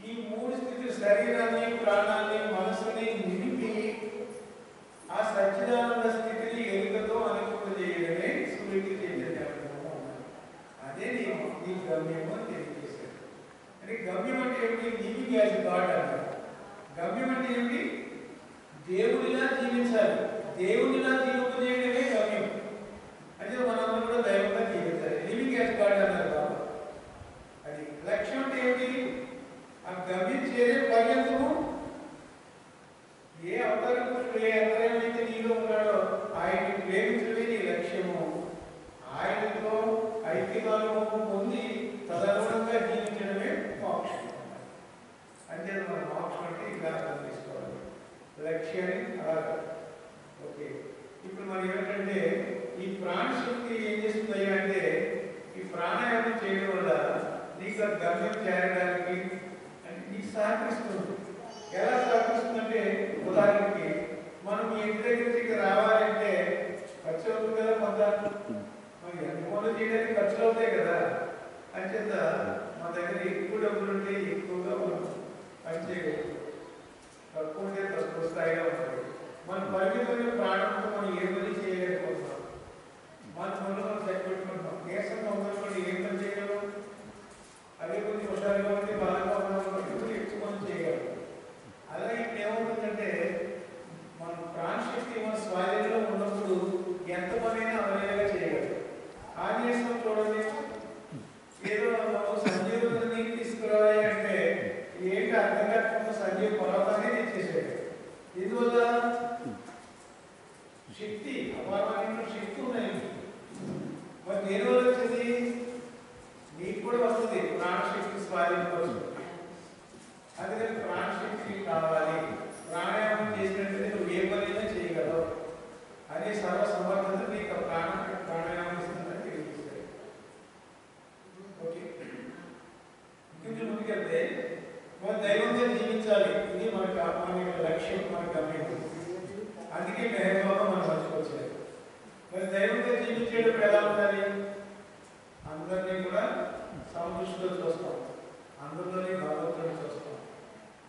ఈ మూడు స్థితులు శరీరాన్ని, ప్రాణాన్ని, మనసుని నిలిపి ఆ సచ్చిదానంద స్థితిని ఎరుకతో అనుకూల చేయడమే స్మృతి చైతన్యము. అదే నీ గమ్యము అని తెలియజేశారు. అంటే గమ్యం అంటే ఏమిటి? లివింగ్ యాజ్ గాడ్ అన్నారు. గమ్యం అంటే ఏమిటి? దేవుడిలా జీవించాలి. దేవుడిలా జీవింపజేయడమే గమ్యం. అంటే మనందరం కూడా దైవంగా జీవించాలి. లివింగ్ యాజ్ గాడ్ అన్నారు బాబు. అది లక్ష్యం అంటే ఏమిటి? ఆ గమ్యం చేరే పర్యంతము ఏ అవతార పురుషుడు ఏ అంతర్యమైతే నీలో ఉన్నాడో ఆయన్ని ప్రేమించడమే నీ లక్ష్యము. ఆయనతో ఐక్యతాను పొంది తదనుగుణంగా జీవించడమే మోక్షం. అంటే మన మోక్షం అంటే ఇలా అర్థం చేసుకోవాలి. లక్ష్యాన్ని అలాగా. ఓకే, ఇప్పుడు మరి ఏమిటంటే ఈ ప్రాణశక్తి ఏం చేస్తుంది అంటే ఈ ప్రాణాయామం చేయడం వల్ల నీకు ఆ గమ్యం చేరడానికి అంటే నీకు సహకరిస్తుంది. ఎలా సహకరిస్తుందంటే ఉదాహరణకి మనం మీ ఇంటి దగ్గర నుంచి రావాలంటే ఖర్చు అవుతుంది కదా. కొంత మరి అనుమోదం చేయడానికి ఖర్చులు అవుతాయి కదా. అంచేత మన దగ్గర ఎక్కువ డబ్బులు ఉంటే ఎక్కువగా మనం పని చేయగలుగుతాం, తక్కువ ఉంటే తక్కువ స్థాయిలో ఉంటుంది. మన పరిమితమైన ప్రాణంతో మనం ఏ పని చేయలేకపోతున్నాం. మన పనులు మనం సరిపెట్టుకుంటున్నాం. నీరసంగా ఉన్నప్పుడు ఏం పని చేయగలం? అదే కొంచెం హుషారుగా ఉంటే బలంగా ఉన్నప్పుడు ఎక్కువ పని చేయగలం. అలాగే ఇప్పుడు ఏమవుతుందంటే మన ప్రాణశక్తి మన స్వాధీనంలో ఉన్నప్పుడు ఎంత పనైనా అవలేగా చేయగలం. ఆంజనేయం చూడండి, ఏదో సంజీవుని నీకు తీసుకురావాలి అంటే ఏంటి అర్థం కాకుండా సంజీవ పర్వతాన్ని తెచ్చేసాడు. ఇందువల్ల శక్తి, అపారమైన శక్తి ఉన్నాయి. మరి దేని వల్ల వచ్చింది? నీకు కూడా వస్తుంది ప్రాణశక్తి స్వాధీనం వస్తుంది. అందుకని ప్రాణశక్తి కావాలి. ప్రాణాయామం చేసినట్టు నువ్వు ఏ పనైనా చేయగలవు అనే సర్వసమర్థత నీకు ప్రాణాయామం ఇస్తుందని తెలియజేస్తాడు. ఓకే, ఇంకొంచెం ముందుకెళ్తే మన దైవంగా జీవించాలి. ఇది మన లక్ష్యం, మన గమ్యం. అందుకే మెహబాబా మనం మర్చిపోవచ్చు. మరి దైవంగా జీవించేటప్పుడు ఎలా ఉండాలి? అందరినీ కూడా సమదృష్టిలో చూస్తాం, అందరిలోనే భగవంతుడిని చూస్తాం.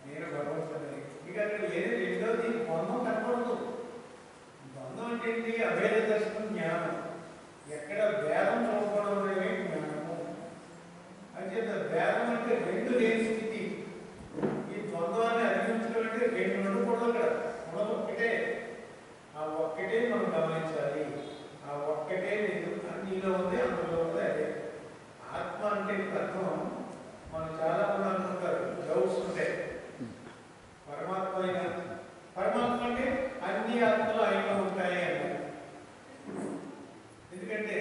నేను భగవంతుడిని. ఇక అక్కడ ఏది రెండోది బంధం కనపడదు. బంధం అంటే ఏంటి? అభేద దర్శనం, జ్ఞానం. ఎక్కడ భేదం చూపడం అనేవి జ్ఞానము. అంచేత భేదం అంటే రెండు లేని స్థితి. ఈ ద్వంద్వాన్ని అధిగమించడం అంటే రెండు ఉండకూడదు. అక్కడ ఉన్నది ఒక్కటే. ఆ ఒక్కటే మనం గమనించాలి. ఆ ఒక్కటే నీలో ఉంది, అందులో ఉంది. అదే ఆత్మ అంటే అర్థం. మనం చాలా మంది అనుకుంటారు, డౌట్స్ ఉంటాయి. పరమాత్మ అంటే అన్ని ఆత్మలు ఆయనలో ఉంటాయి అన్నారు. ఎందుకంటే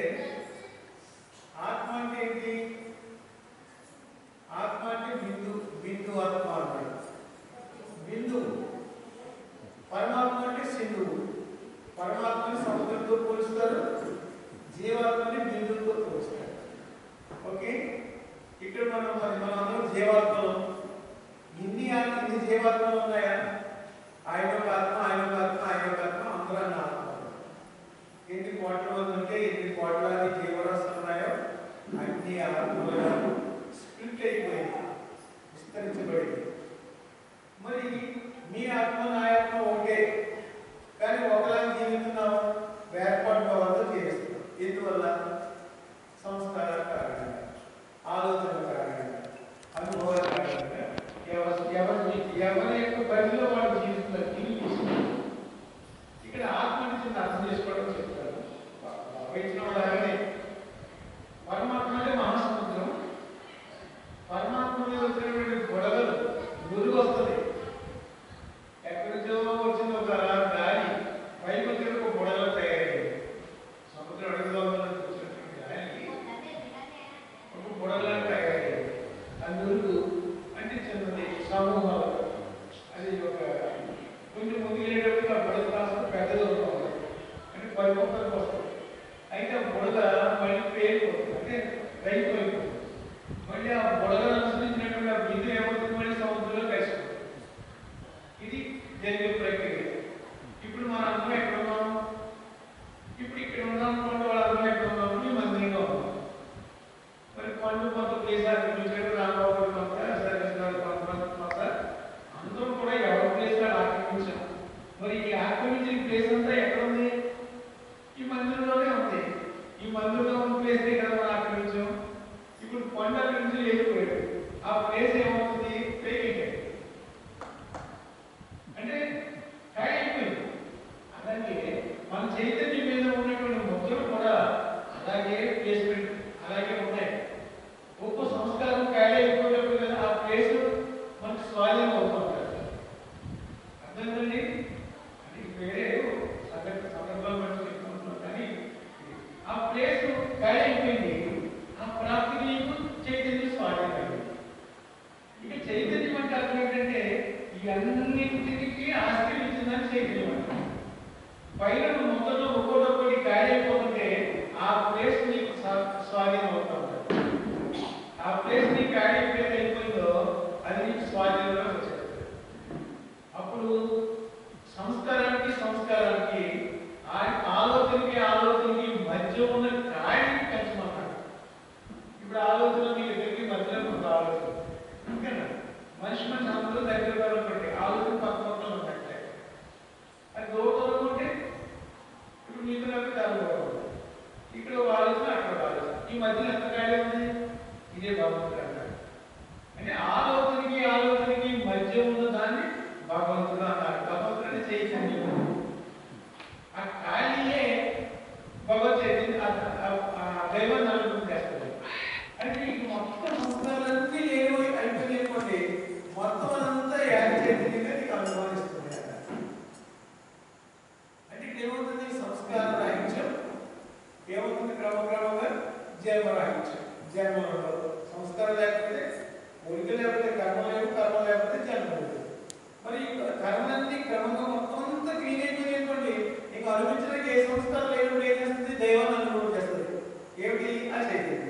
ఓకే, ఇక్కడ మనందరం జీవాత్మలు. ఇన్ని జీవాత్మలు ఉన్నాయా? ఆయన ఒక ఆత్మ, ఆయన ఒక ఆత్మ, ఆయన ఒక ఆత్మ, అందరూ అన్న ఆత్మ. ఎన్ని కోట్ల మంది ఉంటే ఎన్ని కోట్లాది జీవరాశులు ఉన్నాయో అన్ని ఆత్మలుగా స్ప్లిట్ అయిపోయింది, విస్తరించబడింది. మరి మీ ఆత్మ నా ఆత్మ ఒకటే, కానీ ఒకలాగా జీవిస్తున్నాం, వేర్పాటు భావంతో జీవిస్తున్నాం. ఎందువల్ల? సంస్కారాల కారణంగా, ఆలోచన కారణంగా, అనుభవాల కారణంగా, ఎవరి యొక్క పరిధిలో వాళ్ళు జీవిస్తున్నారు. ఇక్కడ ఆత్మ నుంచి అర్థం చేసుకోవడం చెప్తారు. వైష్ణవులాగానే పరమాత్మ అంటే మహాసముద్రం. పరమాత్మ మీద వచ్చినటువంటి గొడవలు గురువు వస్తుంది. ఎక్కడి నుంచో వచ్చిన ఒక గాలి పైకి వచ్చిన ఒక గొడవలు తయారయ్యాయి. సముద్రం అడుగులో వచ్చినటువంటి గాలి ఒక గొడవలను తయారయ్యాయి. ఆ గురువు అంటే చిన్నది సమూహాలు. అది ఒక కొంచెం ముందుకెళ్ళేటప్పుడు ఆ బుడగ కాస్త పెద్దగా ఉంటుంది, అంటే పరిపక్వతకు వస్తుంది. అయితే ఆ బుడగ మళ్ళీ పేరుపోతుంది, అంటే రైపోయిపోతుంది. మళ్ళీ ఆ బుడగను అనుసరించినటువంటి ఆ బిందు ఏమవుతుంది? మళ్ళీ సముద్రంలో కలిసిపోతుంది. ఇది జరిగే ప్రక్రియ. ఇప్పుడు మన అందరం ఎక్కడ ఉన్నాం? ఇప్పుడు ఇక్కడ ఉన్నాం అనుకోండి, వాళ్ళందరం ఎక్కడ ఉన్నాము? ఈ మందిరంగా ఉన్నాం. మరి పండు కొంత ప్లేసాలు చూసాడు, రాంబాబు కొంత, కొంత, అందరం కూడా ఎవరి ప్లేస్ ఆక్రమించాం. మరి ఈ ఆక్రమించిన ప్లేస్ అంతా ఎక్కడ ఉంది? ఈ మందిరంలోనే ఉంది. ఈ మందిరంలో ఉన్న ప్లేస్ కదా మనం ఆక్రమించాం. ఇప్పుడు కొండ నుంచి వెళ్ళిపోయాడు, ఆ ప్లేస్ ఏమవుతుంది? వేకెంట్, అంటే ఖాళీ అయిపోయింది. అలాగే మన చైతన్యం మీద ఉన్నటువంటి ముద్రలు కూడా అలాగే ప్లేస్మెంట్ అలాగే ఉన్నాయి. ఒక్కో సంస్కారం ఖాళీ అయిపోయినప్పుడు కదా ఆ ప్లేస్ మనకు స్వాధీనం అవుతుంది. అర్థండి? అది వేరే సందర్భాలు బట్టి చెప్పుకుంటున్నాం. కానీ ఆ ప్లేస్ ఖాళీ అయిపోయింది, ఆ ప్రాప్తి నీకు చైతన్యం స్వాధీనమైంది. ఇక చైతన్యం అంటే అర్థం ఏంటంటే ఇవన్నింటికి ఆశ్రయించిందని చైతన్యం అంటే. పైన మొత్తంలో ఒక్కొక్కటి ఖాళీ అయిపోతుంటే ఆ ప్లేస్ నీకు స్వాధీనం అవుతా ఉంటుంది. ఆ ప్లేస్ నీకు ఖాళీ ఎప్పుడైతే అయిపోయిందో అది నీకు స్వాధీనంగా వచ్చేది. అప్పుడు సంస్కారానికి ఆలోచనకి మధ్య ఉన్న ఖాళీని పెంచమన్నాడు. ఇప్పుడు ఆలోచన మీ దగ్గరికి మధ్యలో ఒక ఆలోచన ఇంకేనా? మనిషి అందరూ దగ్గరగా ఉంటుంది, ఆలోచన పక్కన ఉన్నట్లే. అది దూరం ఉంటే ఇప్పుడు మీకు నాకు దానిలో ఇక్కడ ఒక ఆలోచన, అక్కడ ఒక ఆలోచన, ఈ మధ్యలో ఎంత ఖాళీ ఉంది? ఇదే భగవంతుడు అన్నాడు. అంటే ఆలోచనకి మధ్య ఉన్న దాన్ని భగవంతుడు అన్నాడు. భగవంతుడు అంటే చైతన్యం. ఆ ఖాళీయే భగవత్ చైతన్యం, దైవాన్ని అనుభవం చేస్తుంది. అంటే నీకు మొత్తం సంస్కారాలన్నీ లేవు అయిపోయి మొత్తం అంతా యాది చైతన్యంగా నీకు అనుభవిస్తుంది. అంటే ఏమవుతుంది? సంస్కారం రాహించం. ఏమవుతుంది? క్రమక్రమంగా జన్మ రాహించం. జన్మలో సంస్కారం లేకపోతే ఉనికి లేకపోతే కర్మ లేవు, కర్మ లేకపోతే జన్మ లేదు. మరి కర్మలన్నీ క్రమంగా మొత్తం అంతా క్లీన్ అయిపోయింది అనుకోండి, నీకు అనుభవించడానికి ఏ సంస్కారం లేనప్పుడు ఏం చేస్తుంది? దైవాన్ని అనుభవం చేస్తుంది. ఏమిటి? ఆ చైతన్యం.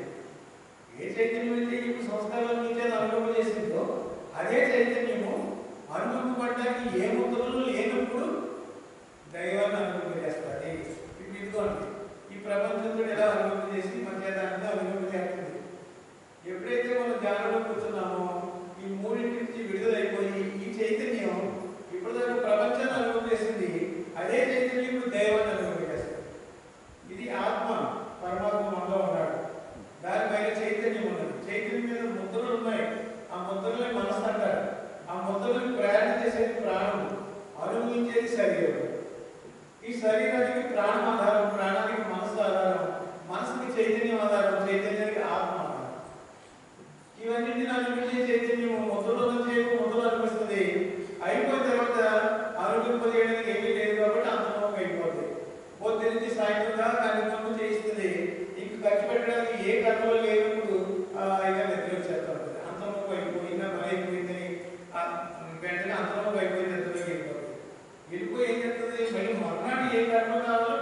ఏ చైతన్యం అయితే ఇప్పుడు సంస్కారాల నుంచి అనుభవం చేసిందో అదే చైతన్యము అనుభవింపబడడానికి ఏ ముద్రలు లేనప్పుడు దైవాన్ని అనుభవం చేస్తుంది. ఇప్పుడు ఇదిగోండి, ఈ ప్రపంచంతో ఎలా అనుభవం చేసి మధ్యాహ్నాన్ని అనుభవం చేస్తుంది. ఎప్పుడైతే మనం ధ్యానంలో కూర్చున్నామో ఈ మూడింటి నుంచి విడుదలైపోయి ఈ చైతన్యం ఇప్పటిదాకా ప్రపంచాన్ని అనుభవం చేసింది, అదే చైతన్యం ఇప్పుడు దైవాన్ని అనుభవం చేస్తుంది. ఇది ఆత్మ, పరమాత్మ మనలో ఉన్నాడు. దానిపైన చైతన్యం ఉన్నది. చైతన్యం మీద ముద్రలు ఉన్నాయి. ఆ ముద్రలే మనసు అంటారు. ఆ ముద్రలను ప్రయాణం చేసేది ప్రాణం, అనుభవించేది శరీరం. ఈ శరీరానికి ప్రాణం ఆధారం, ప్రాణానికి మనసు ఆధారం, మనసుకి చైతన్యం ఆధారం, చైతన్యానికి ఆత్మ ఆధారం. ఇవన్నింటినీ అనుభవించే చైతన్యం ముద్రలో ముద్రలు అనిపిస్తుంది. అయిపోయిన తర్వాత అనుభవింపజేయడానికి ఏమీ లేదు కాబట్టి అంతర్ముఖం అయిపోతుంది. పొద్దు నుంచి సాయంత్రం దాకా అనుభవం చేయిస్తుంది. ఇంక ఖర్చు పెట్టడానికి ఏ కర్మలు లేనప్పుడు ఇక నిద్ర వచ్చేస్తా ఉంటుంది. అంతర్ముఖం అయిపోయి ఇంకా పని అయిపోయిందని వెంటనే అంతర్ముఖం అయిపోయింది, నిద్రలోకి వెళ్ళిపోతుంది. వెళ్ళిపోయి ఏం చేస్తుంది? మళ్ళీ మర్నాడు ఏ కర్మ కావాలో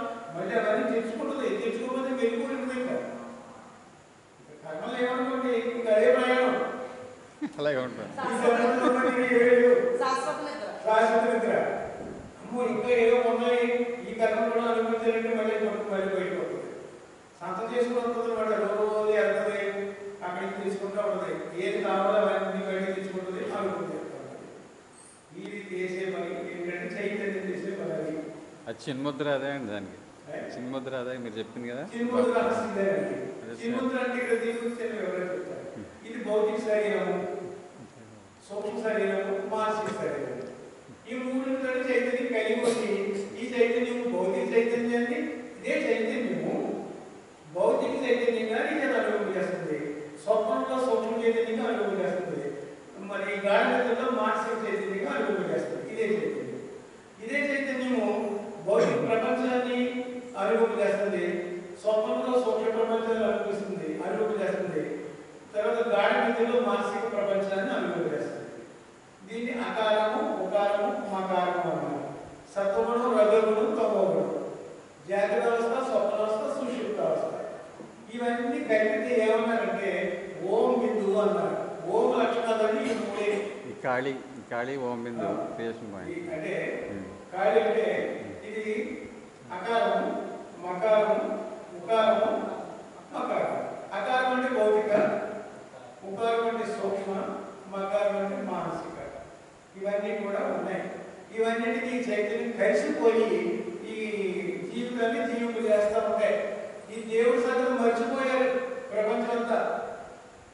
అలాగే ఉంటుంది. ఈ జన్మలో ఉన్నది ఏడు శాశ్వత నిద్ర. అమ్మో ఇంకా ఏదో ఉన్నాయి ఈ కర్మ కూడా అనుభవించాలంటే మళ్ళీ బయటకు వస్తుంది. సంత చేసుకుని వస్తుంది మళ్ళీ రోజు వెళ్తుంది, అక్కడికి తీసుకుంటూ ఉంటుంది. ఏది కావాలో అవన్నీ బయటకు తీసుకుంటుంది, అనుభవం చేస్తుంది. ఇది చేసే పని ఏంటంటే చైతన్యం చేసే పని. అది అది చిన్ముద్ర అదే అండి, దానికి చిన్ముద్ర అదే మీరు చెప్పింది కదా. చిన్ముద్ర చిన్ముద్ర అంటే ఇక్కడ తీసుకొచ్చి ఎవరైనా చెప్తారు. ఇది భౌతిక శరీరము, సూక్ష్మ శరీరము, మానసిక శరీరము. ఈ మూడు చైతన్యం కలిగి ఉంది. ఈ చైతన్యము భౌతిక చైతన్యాన్ని, ఇదే చైతన్యము భౌతిక చైతన్యంగా ఇది అనుభవం చేస్తుంది. స్వప్నంలో సూక్ష్మ చైతన్యంగా అనుభవం చేస్తుంది. మరి గాఢంలో మానసిక చైతన్యంగా అనుభవం చేస్తుంది. ఇదే చైతన్యం. ఇదే చైతన్యము భౌతిక ప్రపంచాన్ని అనుభవం చేస్తుంది. స్వప్నంలో సూక్ష్మ ప్రపంచాన్ని అనుభవం చేస్తుంది. తర్వాత గాఢంలో మానసిక ప్రపంచాన్ని అనుభవం చేస్తుంది. దీన్ని అకారము, ఉకారము, మకారము అన్నారు. సత్వగుణం, రజోగుణం, తమోగుణం, జాగ్రత్త అవస్థ, స్వప్నావస్థ, సుషుప్తావస్థ. ఇవన్నీ కలిపితే ఏమన్నారంటే ఓం బిందువు అన్నారు. ఓం లక్షణాలన్నీ ఈ మూడే. ఈ ఖాళీ ఓం బిందువు క్రియేషన్ పాయింట్. అంటే ఖాళీ అంటే ఇది అకారము, మకారము, ఉకారము, మకారం. అకారం అంటే భౌతిక, ఉకారం అంటే సూక్ష్మ, మకారం అంటే మానసిక. ఇవన్నీ కూడా ఉన్నాయి. ఇవన్నిటికీ చైతన్యం కలిసిపోయి ఈ జీవితాన్ని జీవింపు చేస్తూ ఉంటాయి. ఈ దేవుడి సంగతి మర్చిపోయారు ప్రపంచం అంతా.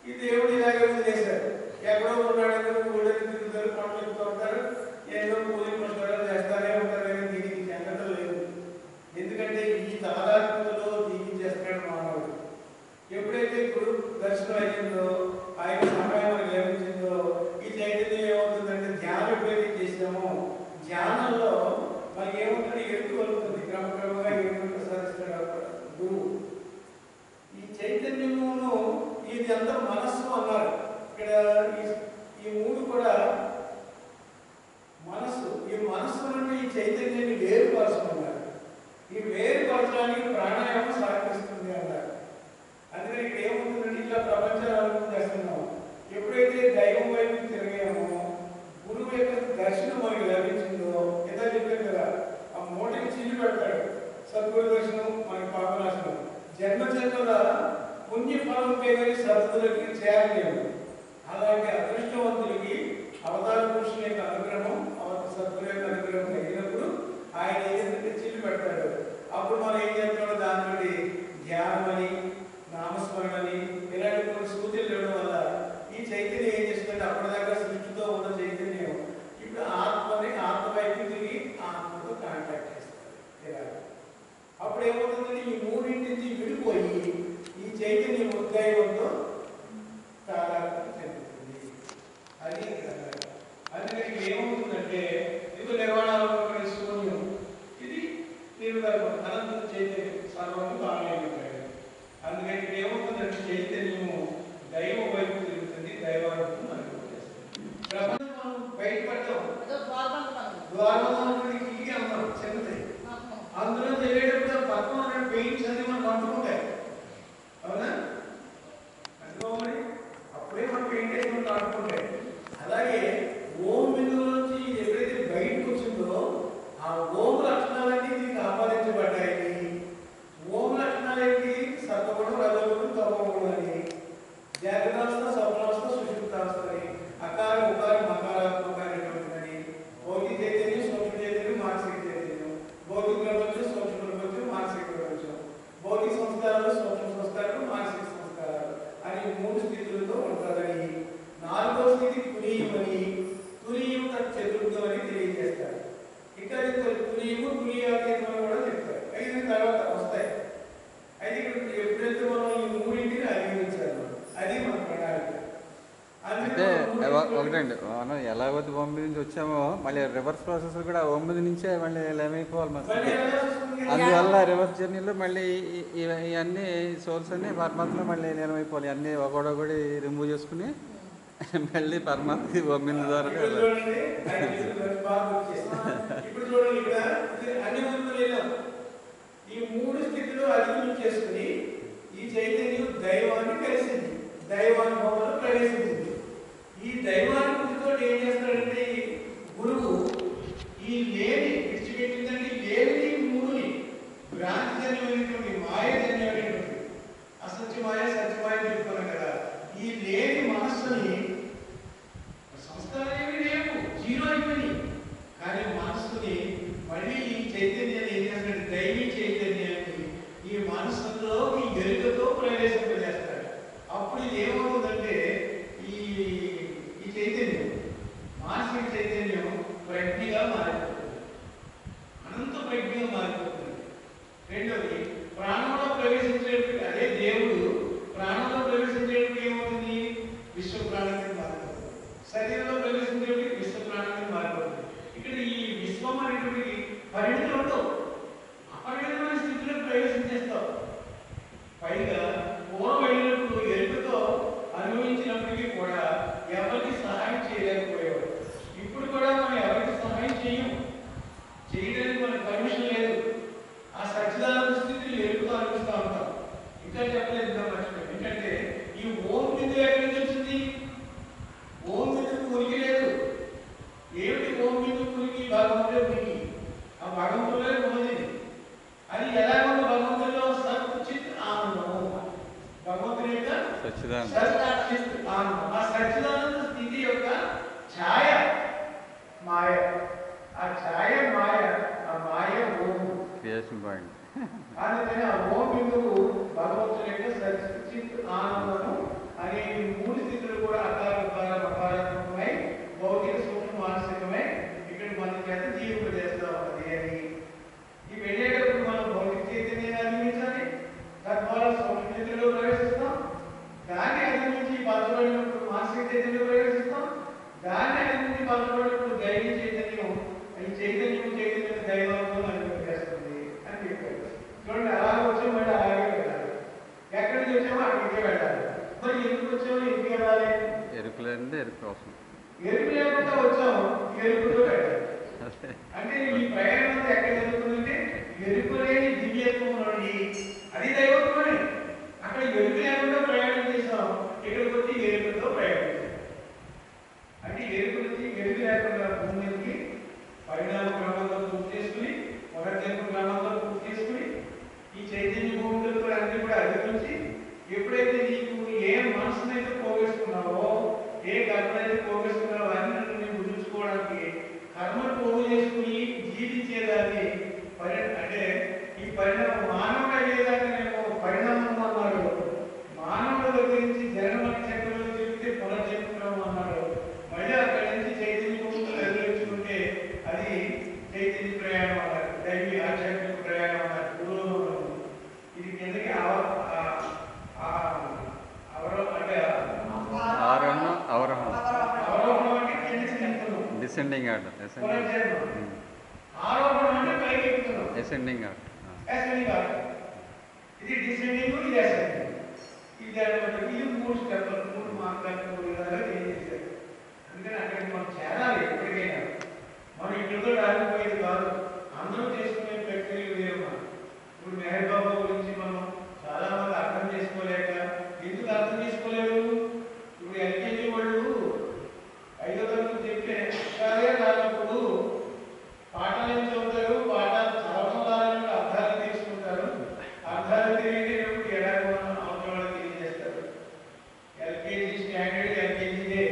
ఈ దేవుడు ఇలాగే వదిలేశారు. ఎక్కడో ఉన్నాడు, ఊళ్ళకి తిరుగుతారు, పంటలు ఎక్కుతూ ఉంటారు, ఎన్నో పూజలు పుష్కరాలు చేస్తారే ఉంటారు. కానీ దీనికి సంగతి లేదు. ఎందుకంటే ఈ తాదాత్మ్యతలో జీవించేస్తాడు మానవుడు. ఎప్పుడైతే గురు దర్శనం అయ్యిందో, ఆయన సమయం లభించిందో, ఈ చైతన్యం ఏమవుతుందంటే ధ్యానం ఎప్పుడైతే చేసినామో ధ్యానంలో మనకి ఏమవుతుంది, ఎడుకు కలుగుతుంది. క్రమక్రమంగా ఎడుకు ప్రసాదిస్తాడు గురువు. ఈ చైతన్యమును ఇది అంతా మనస్సు అన్నారు. ఇక్కడ ఈ మూడు కూడా మనస్సు. ఈ మనస్సు నుండి ఈ చైతన్యాన్ని వేరుపరచుకున్నారు. ఈ వేరుపరచడానికి ప్రాణాయామం సహకరిస్తుంది అన్నారు. అందుకని ఇక్కడ ఏమవుతుందంటే ఇట్లా ప్రపంచాన్ని అనుభవం చేస్తున్నాం. ఎప్పుడైతే దైవం వైపు తిరిగామో, గురువు యొక్క దర్శనం మనకి లభించిందో, ఎంత చెప్పారు కదా, ఆ మూటకి చిల్లు పెడతాడు. సద్గురు దర్శనం మనకి పాపనాశనం. జన్మ జన్మల పుణ్యఫలం పేరు సద్గురులకి చేరలేము. అలాంటి అదృష్టవంతులకి అవతార పురుషుల యొక్క అనుగ్రహం, సద్గురు యొక్క అనుగ్రహం కలిగినప్పుడు ఆయన ఏదైతే చిల్లు పెడతాడు. అప్పుడు మనం ఏం చేస్తున్నాడు, దాంతో ధ్యానం అని, నామస్మరణని, ఇలాంటి కొన్ని సూచనలు ఇవ్వడం వల్ల ఈ చైతన్యం ఏం చేస్తుందంటే అప్పటిదాకా సృష్టితో ఉన్న చైతన్యం ఇప్పుడు ఆత్మ వైపు తిరిగి ఆత్మతో కాంటాక్ట్ చేస్తారు. అప్పుడు ఏమవుతుందంటే ఈ మూడింటి నుంచి విడిపోయి ఈ చైతన్యం ఉద్గైవంతో తాదాత్మ్యం చెందుతుంది. అది అందుకని ఏమవుతుందంటే ఇది నిర్వాణాలు శూన్యం, ఇది నిర్వహణ అనంత చైతన్యం సర్వము తానే. అందుకని ఇక్కడ ఏమవుతుందంటే చైతన్యము దైవం వైపు తిరుగుతుంది, దైవానుభవం అనుభవం చేస్తుంది. ప్రపంచం మనం బయటపడతాం, ద్వారబంధం కిటికీ అన్నాం చిన్నది. అందులో తెలియటప్పుడు పక్కన ఉన్న పెయింట్స్ అన్ని మనం అంటుకుంటాయి. అవునా? అనుకోమని అప్పుడే మనం పెయింట్ వేసి మనం అంటుకుంటాయి. అలాగే ఓం బిందువు నుంచి ఎప్పుడైతే బయటకు వచ్చిందో ఆ ఓం లక్షణాలన్నీ దీనికి ఆపాదించబడ్డాయి. ఓం లక్షణాలు ఏంటి? సత్వగుణం, రజోగుణం, తమోగుణం అని. జాగ్రత్త, స్వప్నావస్థ, సుషుప్తావస్థ అని. అకారం, ఉకారం, మకారాత్మకమైనటువంటిదని. భౌతిక చైతన్యం, సూక్ష్మ చైతన్యం, మానసిక చైతన్యం. భౌతిక ప్రపంచం, సూక్ష్మ ప్రపంచం, మానసిక ప్రపంచం. భౌతిక సంస్కారాలు, సూక్ష్మ సంస్కారాలు, మానసిక సంస్కారాలు అని మూడు స్థితులతో ఉంటుందని. నాలుగో స్థితి తునీయమని, తునీయం చతుర్థం అని తెలియజేస్తారు. ఇంకా తునీయము, తునీయాతీతం కూడా చెప్తారు. అయిన తర్వాత వస్తాయి. అయితే ఇక్కడ ఎప్పుడైతే మనం ఈ మూడింటిని అధిగమించాలి, అది మన ప్రణాళిక. అంటే ఒకటండి, మనం ఎలాగైతే 9 నుంచి వచ్చామో మళ్ళీ రివర్స్ ప్రాసెస్ కూడా 9 నుంచే మళ్ళీ ఏమైపోవాలి మరి. అందువల్ల రివర్స్ జర్నీలో మళ్ళీ ఇవన్నీ సోర్స్ అన్ని పరమాత్మలో మళ్ళీ లీనమైపోవాలి. అన్నీ ఒకడొకటి రిమూవ్ చేసుకుని మళ్ళీ పరమాత్మ 9 ద్వారా ఈ మూడు స్థితిలో అధిగమించేసుకుని ఈ చైతన్యం దైవాన్ని కలిసింది, దైవానుభవంలో ప్రవేశించింది. ఈ సచ్చిత్ ఆనందం. ఆ సచ్చిదానంద స్థితి యొక్క ఛాయ మాయ. ఆ ఛాయ మాయ, ఆ మాయ ఓం. Creation point. అందుకని ఆ ఓం బిందువు భగవంతుని యొక్క సచ్చిత్ ఆనందము అనే ఈ మూడు స్థితులు కూడా అకార ఉకార మకారాత్మకమై భౌతిక సూక్ష్మ మానసికమై ఇక్కడ మన చేత జీవింపజేస్తా ఉన్నది అని. ఈ వెళ్ళేటప్పుడు మనం భౌతిక చైతన్యాన్ని అధిగమించాలి, తద్వారా సూక్ష్మ చైతన్యంలో ప్రవేశిస్తాం. దాన్ని అధిగమించి బలపడినప్పుడు మానసిక చైతన్యంలో ప్రవేశిస్తాం. దాన్ని అధిగమించి బలపడినప్పుడు దైవ చైతన్యం, ఈ చైతన్యం దైవంలో అనుభవిస్తుంది అని చెప్పారు. చూడండి, అలాగే వచ్చాము, మళ్ళీ అలాగే వెళ్ళాలి. ఎక్కడి నుంచి వచ్చామో అక్కడికే వెళ్ళాలి. మరి ఎందుకు వచ్చామో ఎందుకు వెళ్ళాలి? ఎరుకు లేనిదే ఎరుకు కోసం. ఎరుకు లేకుండా వచ్చాము, ఎరుకుతో వెళ్ళాలి. అంటే ఈ ప్రయాణం అంతా ఎక్కడ జరుగుతుందంటే ఎరుకు లేని దివ్యత్వం నుండి, అది దైవత్వమే. అక్కడ ఎరుకు లేకుండా ప్రయాణం చేసాం, ఇక్కడికి వచ్చి ఎరుకుతో ప్రయాణం చేసాం. అంటే ఎరుకు నుంచి ఎరుకు లేకుండా భూమి మీదకి పరిణామ క్రమంలో పూర్తి చేసుకుని, పునర్జన్మ క్రమంలో పూర్తి చేసుకుని, ఈ చైతన్య భూమికలతో అన్ని కూడా అధిగమించి, ఎప్పుడైతే నీకు ఏ మనసునైతే పోగేసుకున్నావో, ఏ కర్మనైతే పోగేసుకున్నావో అన్ని గుర్తుంచుకోవడానికి కర్మను పోగు చేసుకుని జీవించేదాన్ని అంటే ఈ పరిణామం మానవుడు అయ్యేదాకానేమో పరిణామం అన్నాడు. మానవుడి దగ్గర నుంచి జన్మ చక్రంలో చెప్తే పునర్జన్మ క్రమం అన్నాడు. మళ్ళీ అక్కడి నుంచి చైతన్య భూమికలు ఎదుర్కొంటే అది చైతన్య ప్రయాణం అన్నారు, దైవీ ఆధ్యాత్మిక ప్రయాణం అన్నారు పూర్వం. ఇది కిందకి అవరోహణం అంటే కిందకి వెళ్తున్నాం, డిసెండింగ్ ఆర్డర్. ఆరోహణం అంటే పైకి ఎక్కుతున్నాం, అసెండింగ్ ఆర్డర్. ఇది డిసెండింగ్, ఇది అసెండింగ్. ఇది అనమాట. ఇది మూడు స్టెప్లు, మూడు మార్గాలు, మూడు విధాలుగా తెలియజేశారు. అందుకని అక్కడికి మనం చేరాలి. ఎప్పటికైనా మనం ఇక్కడితో రాలిపోయేది కాదు, అందరూ చేసుకునే ప్రక్రియ వేరు. ఇప్పుడు మెహర్ బాబా గురించి మనం చాలా మంది అర్థం చేసుకోలేక, ఎందుకు అర్థం చేసుకోలేరు? ఇప్పుడు ఎల్కేజీ వాళ్ళు 5వ తరగతి చెప్తే అదే రానప్పుడు పాఠాలు ఏం చదువుతారు, పాఠాలు చదవడం రాని అర్థాలు తెలుసుకుంటారు. అర్థాలు తెలియజేటప్పుడు ఎలాగో అవసరం తెలియజేస్తారు. ఎల్కేజీ స్టాండర్డ్ ఎల్కేజీదే,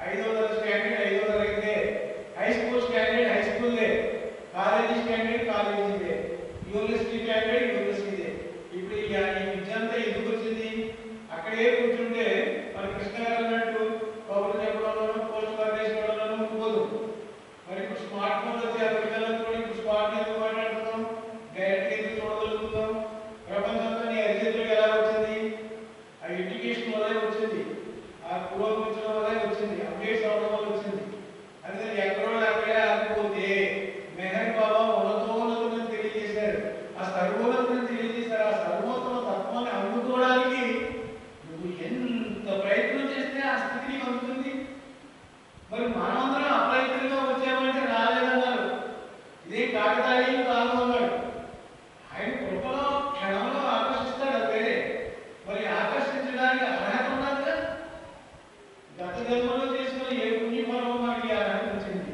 5వ తరగతి స్టాండర్డ్ 5వ తరగతిదే, హై స్కూల్ స్టాండర్డ్ హై స్కూల్దే, కాలేజీ స్టాండర్డ్ కాలేజీదే, యూనివర్సిటీ స్టాండర్డ్ యూనివర్సిటీదే. ఇప్పుడు ఈ విద్య అంతా ఎందుకు వచ్చింది? అక్కడే కూర్చుంటే మన కృష్ణ గారు అన్నట్టు కబుర్లు చెప్పడంలోనూ పోస్ట్ వేసుకోవడంలోనూ పోదు. మరి ఇప్పుడు స్మార్ట్ ఫోన్ వచ్చి పిల్లలతో ఇప్పుడు స్మార్ట్ ఎందుకు మాట్లాడుతున్నాం, డైరెక్ట్ ఎందుకు చూడగలుగుతున్నాం? ప్రపంచంతో నీ అరిచేతులు ఎలా వచ్చింది? ఆ ఎడ్యుకేషన్ వల్లే వచ్చింది, ఆ పురోగమించడం వల్లే వచ్చింది, అప్డేట్స్ అవడం వల్ల వచ్చింది. అందుకని ఎక్కడో అక్కడే ఆగిపోతే మెహర్ బాబా ఉన్నతోన్నతమని తెలియజేశారు, ఆ సర్వోన్నతమని తెలియజేశారు. ఆ సర్వోత్తమ తత్వాన్ని అందుకోవడానికి నువ్వు ఎంత ప్రయత్నం చేస్తే ఆ స్థితికి అందుతుంది. మరి మనమందరం అప్రయత్నంగా వచ్చామంటే రాలేదన్నారు. ఇదే కాకతాళీయం కాదు అన్నాడు. ఆయన కృపలో క్షణంలో ఆకర్షిస్తాడు, అది వేరే. మరి ఆకర్షించడానికి అర్హత ఉన్నది కదా. గత జన్మలో చేసుకున్న ఏ పుణ్యఫలం మనకి అర్హత వచ్చింది,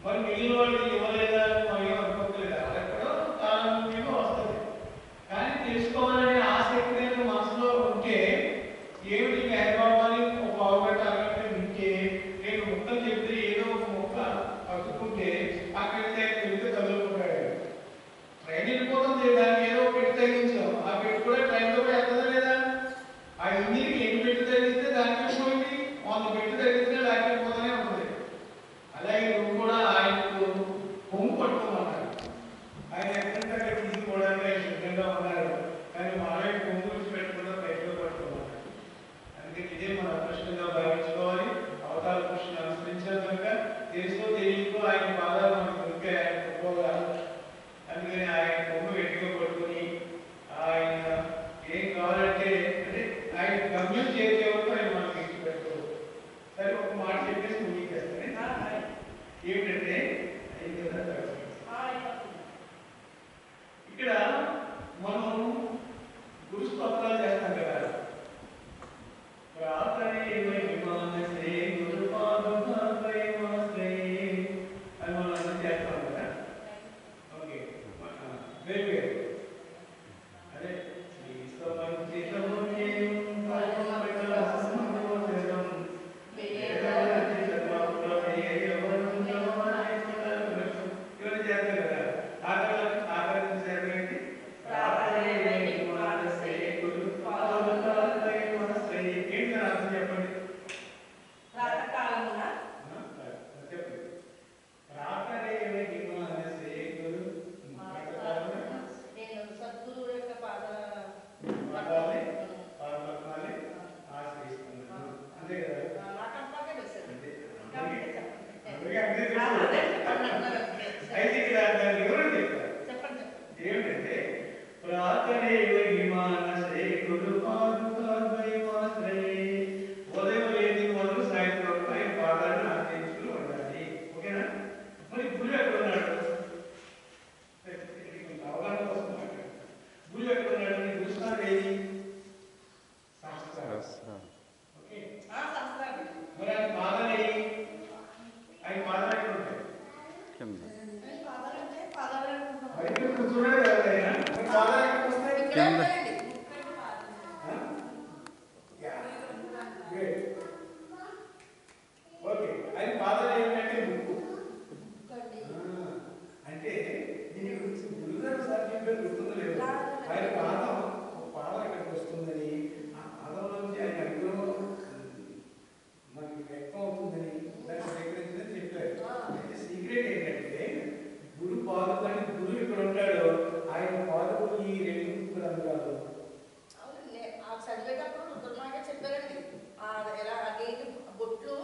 మరి మిగిలిన వాళ్ళకి ఇవ్వలేదా మరి అనుకోలేదు. అక్కడో కాలంలో వస్తుంది. కానీ తెలుసుకోవాలనే ఆసక్తి మనసులో ఉంటే ఏమిటి మెహర్బాబాని ఒక పావుగంట అరగంట వింటే, నేను ముక్కలు చెప్తే ఏదో ఒక ముక్క పట్టుకుంటే అక్కడికి వెళ్తే కదులుకుంటాడు. ట్రైన్ వెళ్ళిపోతుంది, దానికి ఏదో పెట్టి తగ్గించాం, ఆ పెట్టి కూడా ట్రైన్లో వెళ్తుందా లేదా? ఆ ఇంజిన్కి ఎన్ని పెట్టి తగ్గిస్తే దానికి పోయింది, 100 పెట్టి తగ్గిస్తే దానికి పోతూనే ఉంటుంది. అలాగే నువ్వు కూడా ఆయనకు పొంగు పట్టుకోమన్నారు. ఆయన ఎక్కడంటే అక్కడ తీసుకోవడానికి ఆయన సిద్ధంగా ఉన్నారు, కానీ మాలయ్య పొంగు విడిచి పెట్టకుండా బయటలో పట్టుకోమన్నారు. అందుకే ఇదే అంతే కదా నాకు అంతాకే తెలుసు. అంతే కాబట్టి చెప్పండి. అందుకే అంతే ఆ, తెలుసు. అదే చెప్పండి అంటున్నారు అంతే. అయితే ఇక్కడ దాన్ని వివరణ చెప్తారు. చెప్పండి. ఏమిటంటే ప్రాతరేవ హిమానసే గురు పాదుకాద్వైమాశ్రయే ఉదయం లేని మొదలు సాయంత్రం వరకు ఆయన పాదాలను ఆశ్రయించుకుని ఉండాలి. ఓకేనా? మరి గురువు ఎక్కడ ఉన్నాడు? కొంచెం అవగాహన కోసం మాట్లాడు. గురువు ఎక్కడ ఉన్నాడు? నీ గురుస్థానం ఏది? శాస్త్రం. ఓకే. శాస్త్రాలు మరి ఆయన పాదాలు ఏవి? ఆయన పాదాలు ఎక్కడ ఉంటాయి? కింద పాదాలంటే పాదాలు అనుకుంటున్నాం. అయితే కూర్చున్నాడు కదా ఆయన. మరి పాదాలు ఎక్కడ వస్తాయి? ఇక్కడే కింద. ఉన్నాయండి. ఓకే ఆయన పాదాలు ఏమిటంటే ముక్కు. అంటే దీని గురించి గురుగారు సార్ చెప్పారు గుర్తుందో లేదు. ఆయన పాదం ఒక పాదం ఇక్కడికి వస్తుందని ఆ పాదం నుంచి ఆయన అనుగ్రహం మనకి వ్యక్తం అవుతుందని దాన్ని స్వీకరించిందని చెప్పారు. అయితే సీక్రెట్ ఏంటంటే గురు పాదుకని గురువు ఇక్కడ ఉంటాడు. ఆయన పాదకులు ఈ రెండు రంధ్రాలు. అవునండి. ఆ చదివేటప్పుడు రుద్రమాగా చెప్పారండి. ఇలా నీటి బొట్లు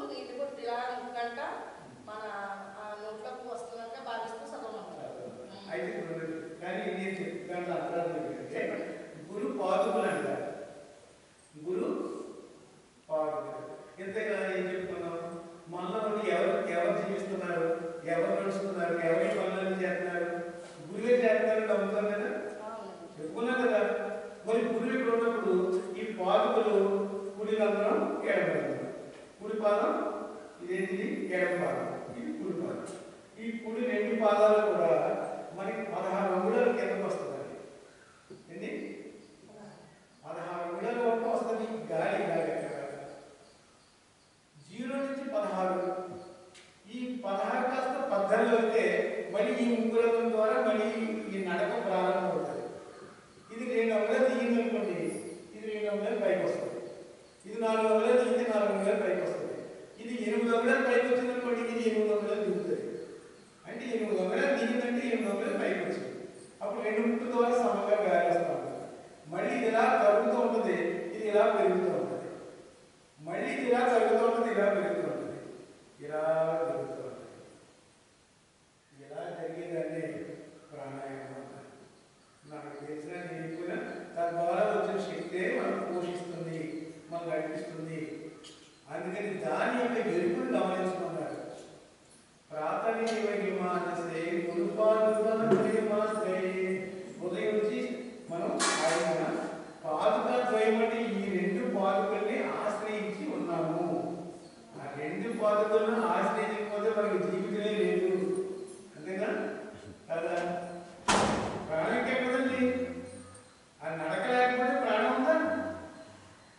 ఇలా ఇంకంట మన నోట్లోకి వస్తున్నట్టే భావిస్తూ చదవమంటారు. అయితే కానీ నేను చెప్తాను అర్థాలు ఏంటంటే గురు పాదుకులు అంటారు. గురు పాదుకులు ఎంతగా ఏం చెప్తున్నాం? మనలో ఉండి ఎవరు జీవిస్తున్నారు, ఎవరు నడుస్తున్నారు, ఎవరి పనులను చేస్తున్నారు? గురువే చేస్తున్నారు నమ్ముతాం కదా, చెప్పుకున్నాం కదా. మరి గురువు ఇక్కడ ఉన్నప్పుడు ఈ పాదుకులు కుడి రంధ్రం ఎడమ రంధ్రం, కుడి పాదం ఇదేంటి ఎడమ పాదం, ఇది కుడి పాదం. ఈ కుడి రెండు పాదాలు కూడా మనకి 16 అంగుళాల కిందకు వస్తుందండి. ఏంటి 16 అంగుళాల వరకు వస్తుంది గాలి. గాలి ఎక్కడ 0 నుంచి 16. ఈ 16 కాస్త 18 అయితే మళ్ళీ ఈ ఉంగురం ద్వారా మళ్ళీ ఈ నడక ప్రారంభం అవుతుంది. ఇది 2 అంగుళాలు దిగింది అనుకోండి, ఇది 2 అంగుళాలు పైకి వస్తుంది. ఇది 4 అంగుళాలు దిగితే 4 అంగుళాలు పైకి వస్తుంది. ఇది 8 అంగుళాలు పైకి వచ్చింది అనుకోండి, ఇది 8 అంగుళాలు దిగుతుంది. అంటే 8 అంగుళాలు దిగిందంటే 8 అంగుళాలు పైకి వచ్చింది. అప్పుడు 2 ముట్టు ద్వారా సమంగా గాలి వస్తూ ఉంటుంది. మళ్ళీ ఇది ఇలా తగ్గుతూ ఉంటుంది, ఇది ఇలా పెరుగుతూ ఉంటుంది. మళ్ళీ ఇది ఇలా తగ్గుతూ ఉంటుంది, ఇలా పెరుగుతూ ఉంటుంది, ఇలా పెరుగుతూ ఉంటుంది. ఇలా జరిగేదాన్ని ప్రాణాయామం అంటారు. నాకు తెలిసిన తెలియకపోయినా తద్వారా వచ్చిన శక్తే మనం పోషిస్తుంది, మనకు నడిపిస్తుంది. అందుకని దాని యొక్క ఎరుపును గమనించుకున్నారు. ప్రాతరేవ హిమానసే గురు పాదుకాద్వైమాశ్రయే. ఉదయం నుంచి మనం ఆయన పాదుకాద్వయం అంటే ఈ రెండు పాదుకల్ని ఆశ్రయించి ఉన్నాము. ఆ రెండు పాదుకలను ఆశ్రయించకపోతే మనకి జీవితమే లేదు. అంతేనా కదా? ప్రాణం ఎక్కడండి? ఆ నడక లేకపోతే ప్రాణం ఉందా?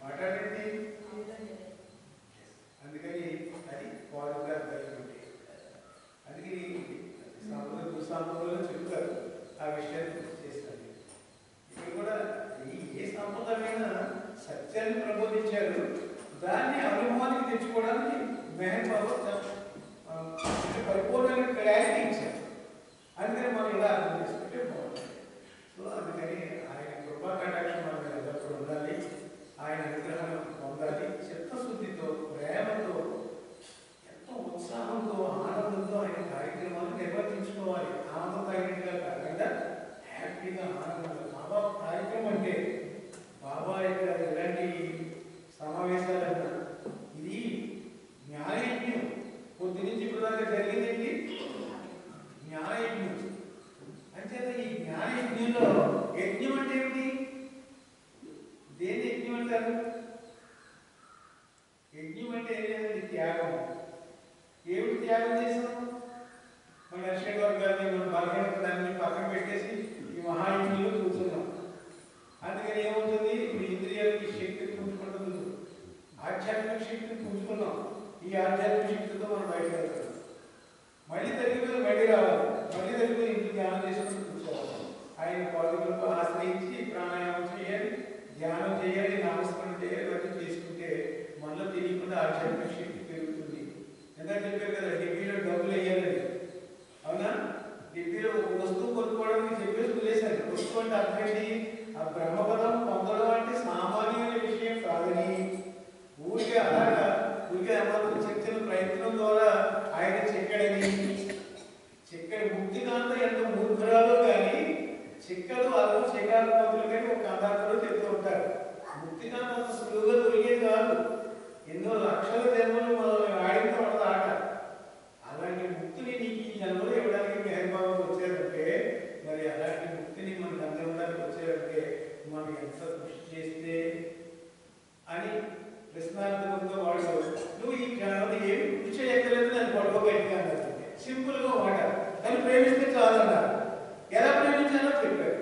మాట్లాడండి. అందుకని అది పాదుకాద్వయం అంటే. అందుకని సంపదలో చెప్తారు ఆ విషయాన్ని గుర్తు చేస్తారు. ఇక్కడ కూడా ఏ సంపదమైనా సత్యాన్ని ప్రబోధించారు. దాన్ని అనుభవానికి తెచ్చుకోవడానికి మెహన్ బాబా పరిపూర్ణమైన క్లారిటీ ఇచ్చారు. అందుకని మనం ఇలా అర్థం చేసుకుంటే బాగుంటుంది. సో అందుకని ఆయన కృపా కటాక్షం మన మీద ఎల్లప్పుడూ ఉండాలి. ఆయన అనుగ్రహం పొందాలి. చిత్తశుద్ధితో, ప్రేమతో, ఎంతో ఉత్సాహంతో, ఆనందంతో ఆయన కార్యక్రమాలు నిర్వర్తించుకోవాలి. ఆనందం తగినట్టుగా కాకుండా హ్యాపీగా ఆనందంగా. బాబా కార్యక్రమం అంటే బాబా ఇక్కడ ఇలాంటి సమావేశాలన్నా ఇది జ్ఞానయజ్ఞం. కొద్ది నుంచి ఇప్పుడు దాకా జరిగిందండి జ్ఞానయజ్ఞం. అంచేత ఈ జ్ఞానయజ్ఞంలో యజ్ఞం అంటే ఏమిటి? దేని యజ్ఞం అంటారు? యజ్ఞం అంటే ఏం లేదండి, త్యాగం. ఏమిటి త్యాగం చేసాం? మన వర్గాన్ని మన బలహీనత దాన్ని పక్కన పెట్టేసి ఈ మహాయజ్ఞంలో కూర్చున్నాం. అందుకని ఏమవుతుంది? ఇప్పుడు ఇంద్రియాలకి శక్తిని పుంజుకుంటుంది, ఆధ్యాత్మిక శక్తిని పుంజుకున్నాం. ఈ ఆధ్యాత్మిక శక్తితో మనం బయటకు వెళ్తాం. మళ్ళీ తగ్గిపోయి మళ్ళీ రావాలి, మళ్ళీ తగ్గిపోయి ఇంటికి ధ్యానం చేసుకుని కూర్చోవాలి. ఆయన పాదుకులకు ఆశ్రయించి ప్రాణాయామం చేయాలి, ధ్యానం చేయాలి, నామస్మరణ చేయాలి. ఇవన్నీ చేసుకుంటే మనలో తెలియకుండా ఆధ్యాత్మిక శక్తి పెరుగుతుంది. ఎంత చెప్పారు కదా, డిగ్రీలో డబ్బులు వేయాలని. అవునా? డిగ్రీలో ఒక వస్తువు కొనుక్కోవడానికి చెప్పేసి వదిలేశారు. వస్తువు అంటే అర్థమేంటి? ఆ బ్రహ్మపదం పొందడం అంటే సామాన్యమైన విషయం కాదని ఊరికే అలాగా నినాదంతో వాడు నువ్వు ఈ ఏమి పిచ్చ ఎక్కలేదు దాన్ని పట్టుకోబెట్టి అన్నారు. సింపుల్గా వాడారు. కానీ ప్రేమిస్తే చాలు అన్నారు. ఎలా ప్రేమించాలో చెప్పారు.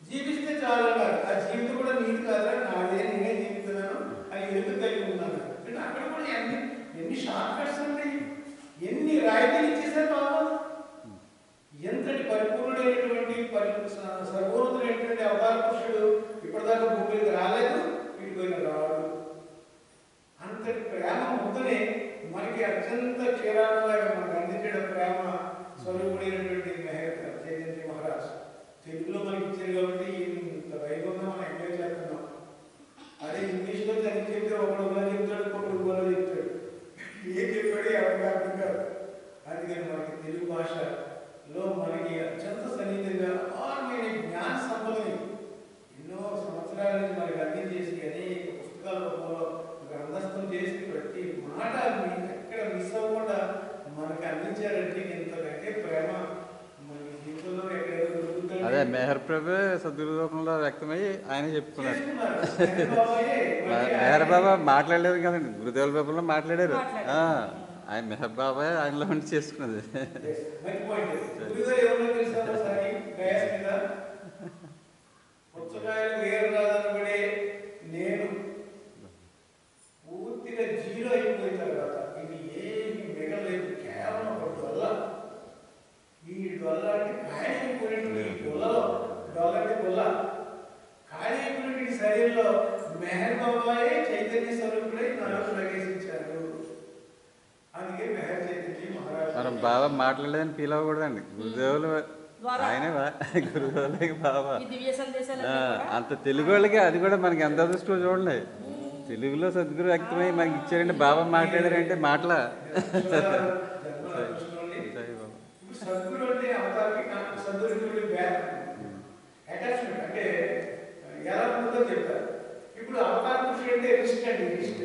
జీవిస్తే చాలు అన్నారు. ఆ జీవితం కూడా నీది కాదా, నాదే, నేనే జీవిస్తున్నాను అని ఎందుకు కలిగి ఉన్నాను. అంటే అక్కడ కూడా ఎన్ని షార్ట్ కట్స్ ఉన్నాయి, ఎన్ని రాయితీలు ఇచ్చేసారు బాబా. ఎంతటి పరిపూర్ణుడైనటువంటి సర్వోన్నతుడైనటువంటి అవతార పురుషుడు ఇప్పటిదాకా భూమికి రాలేదు, వీడిపోయిన రాడు. అంతటి ప్రేమ ముద్దనే మనకి అత్యంత క్షీరాలాగా మనకు అందించడం ప్రేమ స్వరూపుడైనటువంటి చైతన్య మహారాజ్ తెలుగులో మనకి ఇచ్చారు కాబట్టి ఇంత వైభవంగా మనం ఎంజాయ్ చేస్తున్నాం. అదే ఇంగ్లీష్లో దానికి చెప్తే ఒకడు కూడా చెప్తాడు, ఒకడు కూడా చెప్తాడు. ఏం చెప్పాడు ఎవరికి అర్థం కాదు. అందుకని మనకి తెలుగు భాషలో మనకి అత్యంత సన్నిహితంగా అపారమైన జ్ఞాన సంపదని ఎన్నో సంవత్సరాల నుంచి మనకి అందించేసి అనేక పుస్తకాల రూపంలో గ్రంథస్థం చేసి ప్రతి మాట ఎక్కడ మిస్ అవ్వకుండా మనకి అందించారంటే ఇంతకంటే ప్రేమ మన జీవితంలో ఎక్కడైనా దొరుకుతుంది. అదే మెహర్ ప్రభు సద్గురు రూపంలో వ్యక్తమై ఆయన చెప్పుకున్నారు. మెహర్ బాబా మాట్లాడలేదు కదండి, గురుదేవుల రూపంలో మాట్లాడారు. ఆయన మెహర్ బాబా ఆయనలో ఉండి చేసుకున్నది. పుచ్చకాయలు వేరు రాదనబడే నేను పూర్తిగా జీరో అయిపోయిన తర్వాత ఇది ఏమి మిగలేదు, కేవలం ఒక డొల్ల. ఈ డొల్ల అంటే ఖాళీ అయిపోయినటువంటి డొల్లలో, డొల్ల అంటే గొల్ల ఖాళీ అయిపోయినటువంటి శరీరంలో మెహర్ బాబాయే చైతన్య స్వరూపుడై నాలో ప్రవేశించారు. అందుకే మెహర్ చైతన్య మహారాజ్. మనం బాబా మాట్లాడలేదని ఫీల్ అవ్వకూడదండి. గురుదేవులు ఆయనే గురుదేవులకి బాబా. అంత తెలుగు వాళ్ళకి అది కూడా మనకి ఎంత అదృష్టం చూడండి. తెలుగులో సద్గురు వ్యక్తమై మనకి ఇచ్చారంటే బాబా మాట్లాడారంటే మాటల సద్గురు అంటే సద్గురు అటాచ్మెంట్ అంటే ఎలా ఉంటుందో చెప్తారు. ఇప్పుడు అవతార పురుషుడు అంటే రిస్ట్ అండి. రిస్ట్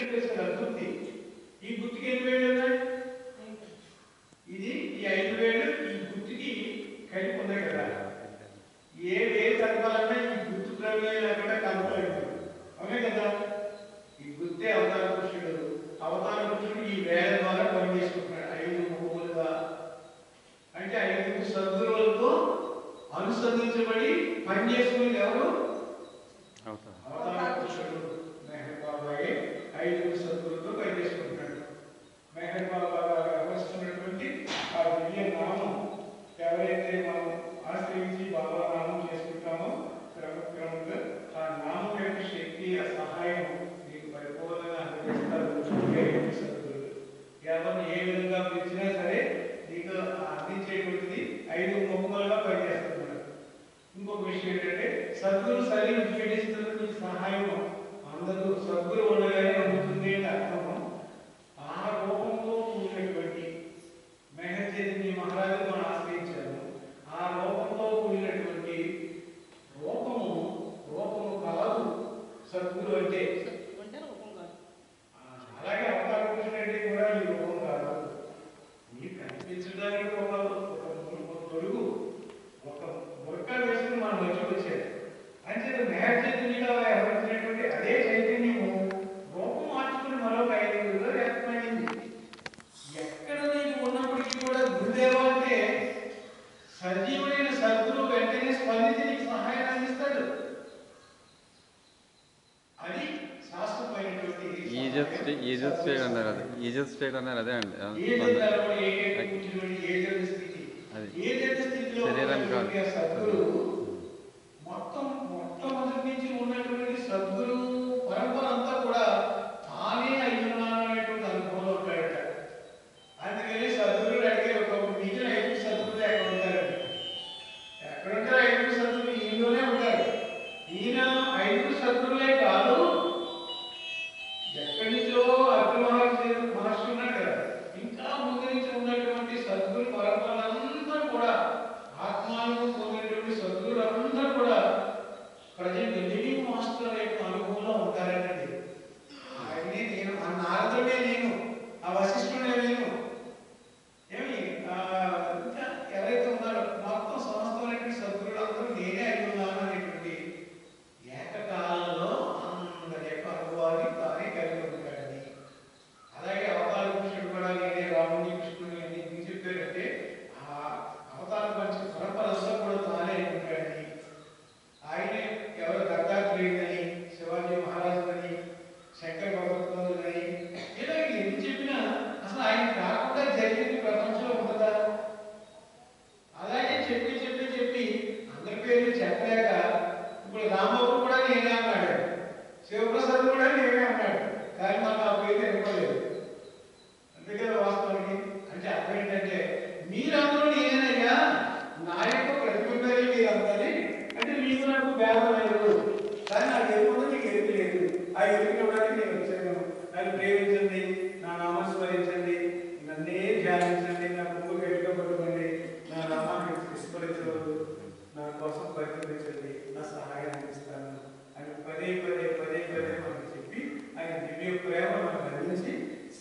అంటే గుత్తి. ఈ గుత్తికి ఎన్ని వేళ్ళు ఉన్నాయి? ఇది ఈ 5 వేళ్ళు ఈ గుత్తికి కలిపి ఉన్నాయి కదా. ఏ వేలు కలపాలన్నా ఈ గుర్తు ప్రమేయం లేకుండా కలపలేదు. అవునే కదా. ఈ గుర్తే అవతార పురుషుడు. అవతార పురుషుడు ఈ వేల ద్వారా పనిచేసుకుంటున్నాడు. 5 ముగ్గులుగా అంటే 5 సద్గురువులతో అనుసంధించబడి పనిచేసుకునేది ఎవరు? అవతార పురుషుడు మెహర్ బాబాయే 5 సద్గురువులతో పనిచేసుకుంటున్నాడు. మెహర్ బాబా వ్యవహరిస్తున్నటువంటి ఆ దివ్య నామం ఎవరైతే మనం ఆశ్రయించి బాబా నామం చేసుకుంటామో క్రమక్రమంగా ఆ నామం యొక్క శక్తి, ఆ సహాయం నీకు పరిపూర్ణంగా అందజేస్తారు. ఎవరిని ఏ విధంగా పిలిచినా సరే నీకు అందించేటువంటిది 5 ముఖములుగా పనిచేస్తున్నాడు. ఇంకొక విషయం ఏంటంటే సద్గురు శరీరం విడిచిపెట్టేసిన నీకు సహాయం అందరూ సద్గురు ఉండగానే అందుతుంది అని అర్థము. ఆ రూపంలో కూడినటువంటి మెహర్ చైతన్య మహారాజు మనం ఆశ్రయించాము. ఆ రూపంలో కూడినటువంటి రూపము కాదు సద్గురు అంటే. అలాగే అవతార పురుషుడు అంటే కూడా ఈ రూపం కాదు. మీకు కనిపించడానికి ఒక తొడుగు, ఒక బుర్క వేసుకుని మన మధ్యకు వచ్చారు. అంటే మెహర్ చైతన్యంగా వ్యవహరించినటువంటి అదే చైతన్యము రూపం మార్చుకుని మరొక 5 వ్యక్తమైంది. ఎక్కడ నీకు ఉన్నప్పటికీ కూడా గురుదేవ అంటే సజీవుడైన సద్గురు వెంటనే స్పందించి నీకు సహాయం అందిస్తాడు. అది శాశ్వతమైనటువంటి ఈజిప్ట్ స్టేట్ అన్నారు. అది ఈజిప్ట్ స్టేట్ అన్నారు. అదే అండి శరీరం కాదు. సద్గురు మొట్టమొదటి నుంచి ఉన్నటువంటి సద్గురు పరంపర అంతా కూడా తానే అయ్యున్నాననేటువంటి అనుభవంలో ఉంటాడట. అందుకని సద్గురుడు అడిగే ఒక మిగిలిన 5 సద్గురులు ఎక్కడ ఉంటారండి? ఎక్కడుంటారు 5 సద్గురులు? ఈయనలోనే ఉంటారు. ఈయన 5 సద్గురులే కాదు, ఎక్కడి నుంచో అర్జున మహర్షి ఉన్నాడు కదా, ఇంకా ముందు నుంచి ఉన్నటువంటి సద్గురు పరంపరలందరూ కూడా ఆత్మాలను పొందినటువంటి సద్గురు ప్రభుత్వాలు ఉన్నాయి. ఇలా ఎన్ని చెప్పినా అసలు ఆయన కాకుండా జరిగింది ప్రపంచంలో ఉంటుందా? అలాగే చెప్పి చెప్పి చెప్పి అందరి పేర్లు చెప్పలేక ఇప్పుడు రాంబాబు కూడా నేనే అన్నాడు, శివప్రసాద్ కూడా నేనే అన్నాడు, కానీ మాకు ఆ పేరు తెలియలేదు. అంతే కదా వాస్తవానికి. అంటే అర్థం ఏంటంటే మీరందరూ నేనేనయ్యా, నా యొక్క ప్రతిబింబాలే మీరు అందని. అంటే మీకు నాకు భేదం లేదు, కానీ నాకు ఎరుకుందో నీకు ఎరుకు లేదు. ఆ ఎరుకు ఇవ్వడానికి నేను వచ్చాను. నన్ను ప్రేమించండి, నా నామస్మరించండి, నన్నే ధ్యానించండి, నా పువ్వు గట్టిగా పట్టుకోండి, నా నామాన్ని విస్మరించవద్దు, నా కోసం పరిగణించండి, నా సహాయం అందిస్తాను అని పదే పదే పదే పదే మనకు చెప్పి ఆయన దివ్య ప్రేమ మనకు అందించి,